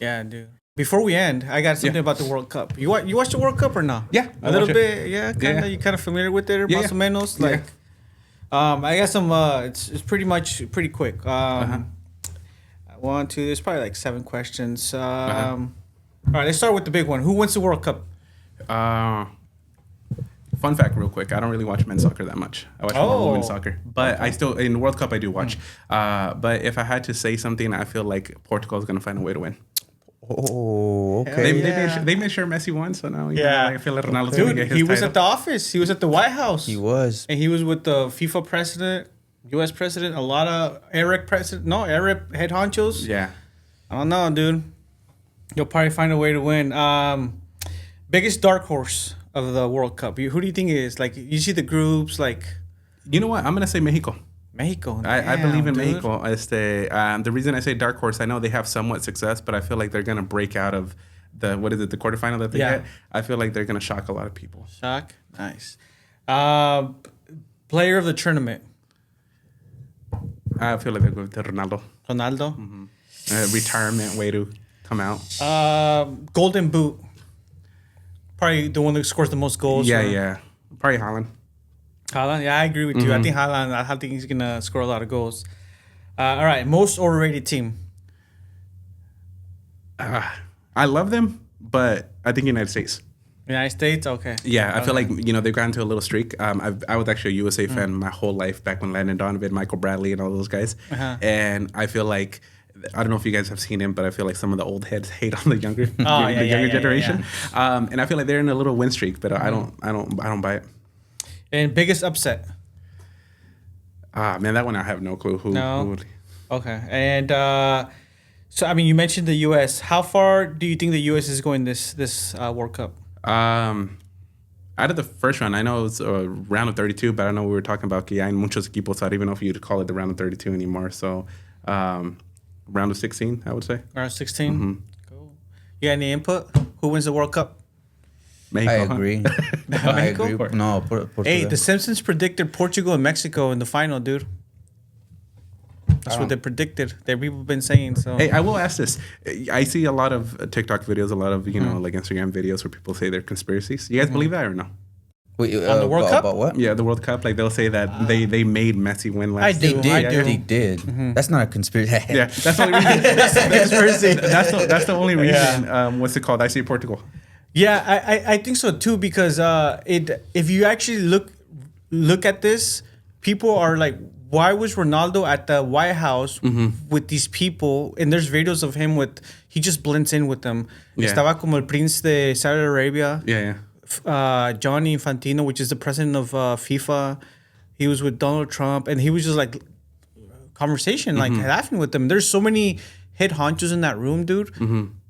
Yeah, dude. Before we end, I got something about the World Cup. You watch the World Cup or not? Yeah, a I little watch it. bit. Yeah, kind of. Yeah. You kind of familiar with it, Yeah, más o yeah. menos. Yeah. Like, I got some. It's pretty quick. One, two. There's probably like 7 questions. All right, let's start with the big one. Who wins the World Cup? Fun fact, real quick. I don't really watch men's soccer that much. I watch more women's soccer, but I still in the World Cup I do watch. But if I had to say something, I feel like Portugal is going to find a way to win. Oh, okay. They made sure Messi won, so now I feel like Ronaldo's Dude, going to get his he was title. at the office. He was at the White House. He was. And he was with the FIFA president, U.S. president, a lot of Arab head honchos. Yeah. I don't know, dude. You'll probably find a way to win. Biggest dark horse of the World Cup. Who do you think it is? Like, you see the groups, like You know what? I'm going to say Mexico. Mexico. I believe in Damn, dude. Mexico. The reason I say dark horse, I know they have somewhat success, but I feel like they're going to break out of the quarterfinal that they get. I feel like they're going to shock a lot of people. Shock. Nice. Player of the tournament. I feel like they're going to Ronaldo. Ronaldo. Retirement way to come out. Golden Boot. Probably the one that scores the most goals. Yeah. Probably Haaland. Haaland, yeah, I agree with you. I think Haaland, I think he's gonna score a lot of goals. All right, most overrated team. I love them, but I think United States. United States, okay. Yeah, I feel like they've gotten to a little streak. I was actually a USA fan my whole life back when Landon Donovan, Michael Bradley, and all those guys. And I feel like I don't know if you guys have seen him, but I feel like some of the old heads hate on the younger generation. And I feel like they're in a little win streak, but I don't buy it. And biggest upset? Man, that one I have no clue. Who would... Okay, and so I mean, you mentioned the U.S. How far do you think the U.S. is going this World Cup? Out of the first round, I know it's a round of 32, but I know we were talking about que hay muchos equipos. I don't even know if you'd call it the round of 32 anymore. So, round of 16, I would say. Round of 16? Cool. You got any input? Who wins the World Cup? Mexico, I agree. I agree. No, Hey, the Simpsons predicted Portugal and Mexico in the final, dude. That's what they predicted. That people have been saying. So hey, I will ask this. I see a lot of TikTok videos, a lot of like Instagram videos where people say they're conspiracies. You guys believe that or no? Wait, on the World Cup? About what? Yeah, the World Cup. Like they'll say that they made Messi win last. I do. They did. That's not a conspiracy. Yeah, that's the only reason. That's the only reason. What's it called? I say Portugal. yeah, I think so too because if you actually look at this, people are like, why was Ronaldo at the White House with these people? And there's videos of him he just blends in with them. Yeah. Estaba como el Prince de Saudi Arabia. Yeah. Gianni Infantino, which is the president of FIFA. He was with Donald Trump, and he was just like conversation, like laughing with them. There's so many head honchos in that room, dude.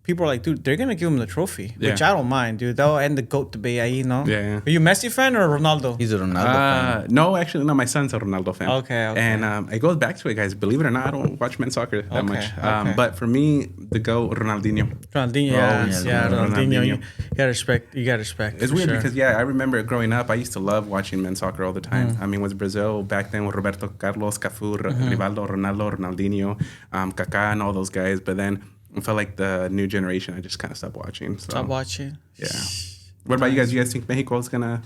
People are like, dude, they're gonna give him the trophy, which I don't mind, dude. They'll end the GOAT debate, ahí, no? Yeah. Are you a Messi fan or Ronaldo? He's a Ronaldo fan. No, actually, no. My son's a Ronaldo fan. Okay. And it goes back to it, guys. Believe it or not, I don't watch men's soccer that much. okay. But for me, the GOAT, Ronaldinho. Ronaldinho, Ronaldinho. You gotta respect. It's weird because I remember growing up, I used to love watching men's soccer all the time. I mean, was Brazil back then with Roberto Carlos, Cafu, Rivaldo, Ronaldo, Ronaldinho, Kaká, and all those guys. But then I felt like the new generation, I just kind of stopped watching. So. Stop watching. Yeah. What about you guys? You guys think Mexico's gonna?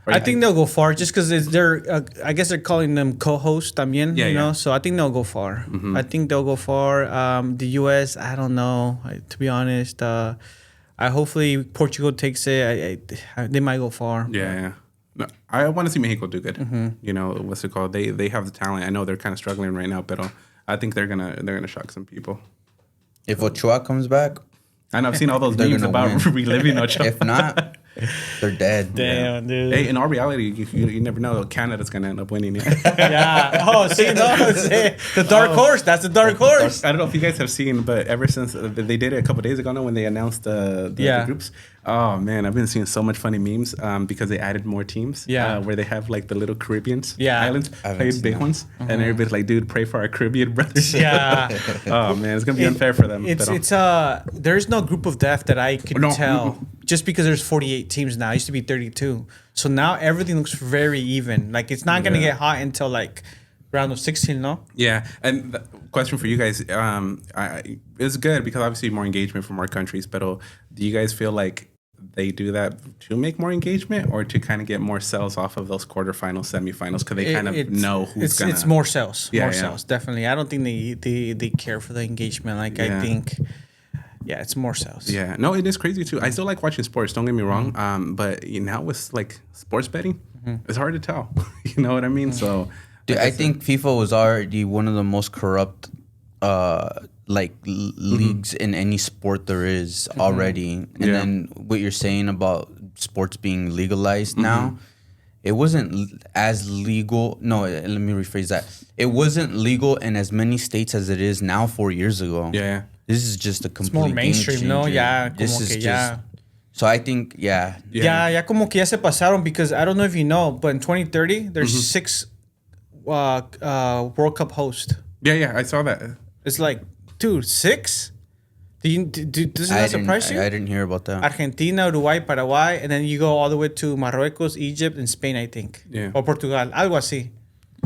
I think they'll go far just because they're. I guess they're calling them co-hosts también. Yeah, you know, yeah. so I think they'll go far. I think they'll go far. The U.S. I don't know. To be honest, I hopefully Portugal takes it. They might go far. Yeah. No, I want to see Mexico do good. You know, what's it called? They have the talent. I know they're kind of struggling right now, but I think they're gonna shock some people. If Ochoa comes back, I know I've seen all those They're memes gonna about win. reliving Ochoa. if not, they're dead. Damn, dude. Hey, in all reality, you never know. Canada's gonna end up winning it. Yeah. Oh, see, the dark horse. That's the dark horse. I don't know if you guys have seen, but ever since they did it a couple days ago, now when they announced the groups. Oh man, I've been seeing so much funny memes because they added more teams. Yeah. Where they have like the little Caribbean Yeah. islands, I haven't play seen big that. ones, and everybody's like, "Dude, pray for our Caribbean brothers." Yeah. Oh man, it's gonna be unfair for them. It's there's no group of death that I could No. tell just because there's 48 teams now. It used to be 32. So now everything looks very even. Like it's not gonna get hot until like round of 16, no? Yeah, and the question for you guys, it's good because obviously more engagement from our countries. But do you guys feel like they do that to make more engagement or to kind of get more sales off of those quarterfinals, semifinals? Because they kind of know who's gonna. It's more sales. Yeah, more yeah. sales, definitely. I don't think they care for the engagement. Like I Yeah. think, it's more sales. Yeah, no, it is crazy too. I still like watching sports. Don't get me wrong. But now with like sports betting, it's hard to tell. You know what I mean? So, Dude, I think FIFA was already one of the most corrupt leagues in any sport there is already. And Yeah. then what you're saying about sports being legalized now, it wasn't as legal. No, let me rephrase that. It wasn't legal in as many states as it is now 4 years ago. Yeah. This is just a complete More game mainstream, no? changer. Yeah, This como is que just. So I think, Yeah. Ya como que ya se pasaron because I don't know if you know, but in 2030 there's 6 World Cup hosts. Yeah, I saw that. It's like, dude, 6? Doesn't I that surprise you? I didn't hear about that. Argentina, Uruguay, Paraguay, and then you go all the way to Marruecos, Egypt, and Spain, I think. Yeah. Or Portugal, algo así.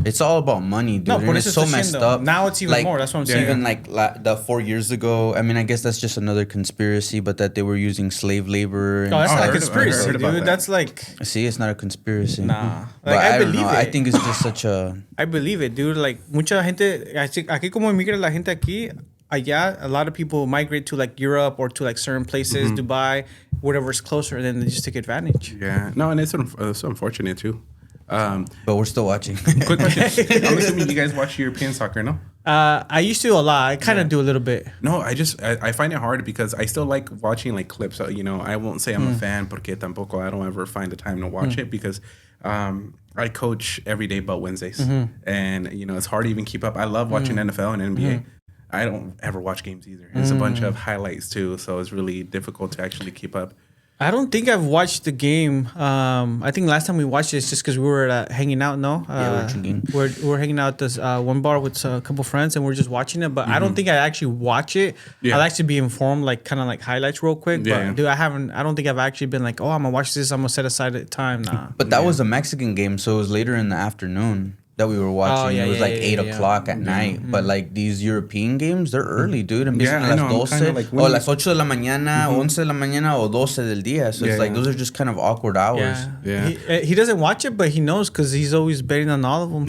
It's all about money, dude. No, and por it's eso so estoy messed diciendo. up. Now it's even more, that's what I'm saying. Even the 4 years ago, I mean, I guess that's just another conspiracy, but that they were using slave labor. And No, that's I not a heard conspiracy, about dude. that. That's like, See, it's not a conspiracy. Nah. But Like, I I don't believe know. it. I think it's just such a. I believe it, dude. Like, mucha gente, aquí como emigra la gente aquí, yeah, a lot of people migrate to like Europe or to like certain places, Dubai, whatever's closer, and then they just take advantage. Yeah. No, and it's unfortunate too. But we're still watching. Quick question. I'm assuming you guys watch European soccer, no? I used to a lot. I kind of do a little bit. No, I find it hard because I still like watching like clips. You know, I won't say I'm a fan porque tampoco I don't ever find the time to watch it because I coach every day but Wednesdays. And, you know, it's hard to even keep up. I love watching NFL and NBA. I don't ever watch games either. It's a bunch of highlights too, so it's really difficult to actually keep up. I don't think I've watched the game. I think last time we watched it is just because we were hanging out. No, Yeah, we're drinking. We're hanging out at this one bar with a couple friends, and we're just watching it. But I don't think I actually watch it. Yeah. I like to be informed, like kind of like highlights real quick. Yeah, But yeah. dude, I don't think I've actually been like, oh, I'm gonna watch this. I'm gonna set aside a time. Nah. But that was a Mexican game, so it was later in the afternoon that we were watching. yeah, It was yeah, like yeah, 8 yeah. o'clock at night. But like these European games, they're early, dude. Empiezan Yeah, I a know, I'm las kinda 12 like, o when- las 8 de la mañana, 11 de la mañana o 12 del día. So Yeah, it's like yeah. those are just kind of awkward hours. Yeah, Yeah. He doesn't watch it, but he knows because he's always betting on all of them.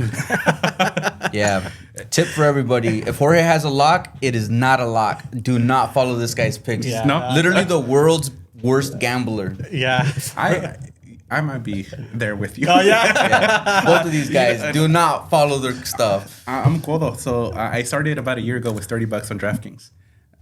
Yeah. Tip for everybody: if Jorge has a lock, it is not a lock. Do not follow this guy's picks. Yeah. No. Literally the world's worst gambler. Yeah. I might be there with you. Oh yeah. Yeah. Both of these guys do not follow their stuff. I'm cool though. So I started about a year ago with $30 on DraftKings.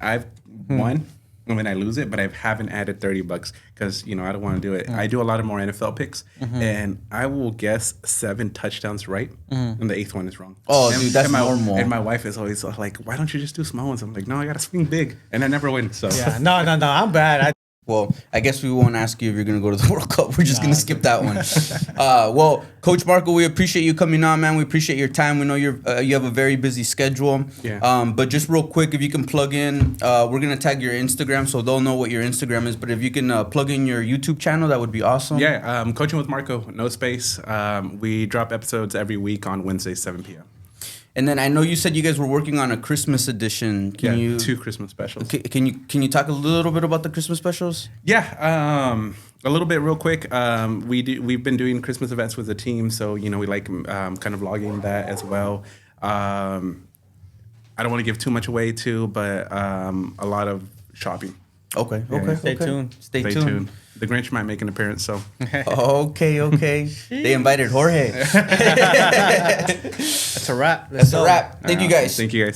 I've won when I lose it, but I haven't added $30 because you know I don't want to do it. I do a lot of more NFL picks, and I will guess 7 touchdowns right, and the 8th one is wrong. Oh, and, dude, that's and my, normal. And my wife is always like, "Why don't you just do small ones?" I'm like, "No, I gotta swing big," and I never win. So Yeah. No. I'm bad. Well, I guess we won't ask you if you're going to go to the World Cup. We're just going to skip that one. Well, Coach Marco, we appreciate you coming on, man. We appreciate your time. We know you have a very busy schedule. Yeah. But just real quick, if you can plug in, we're going to tag your Instagram so they'll know what your Instagram is. But if you can plug in your YouTube channel, that would be awesome. yeah, coaching with Marco, no space. We drop episodes every week on Wednesdays 7 p.m. And then I know you said you guys were working on a Christmas edition. Can you 2 Christmas specials. can you talk a little bit about the Christmas specials? Yeah, a little bit real quick. We've been doing Christmas events with the team, so you know we like kind of vlogging that as well. I don't want to give too much away too, but a lot of shopping. Okay. Yeah. Stay tuned. Stay tuned. The Grinch might make an appearance, so Okay. They invited Jorge. That's a wrap. That's a wrap. Thank you guys. thank you guys.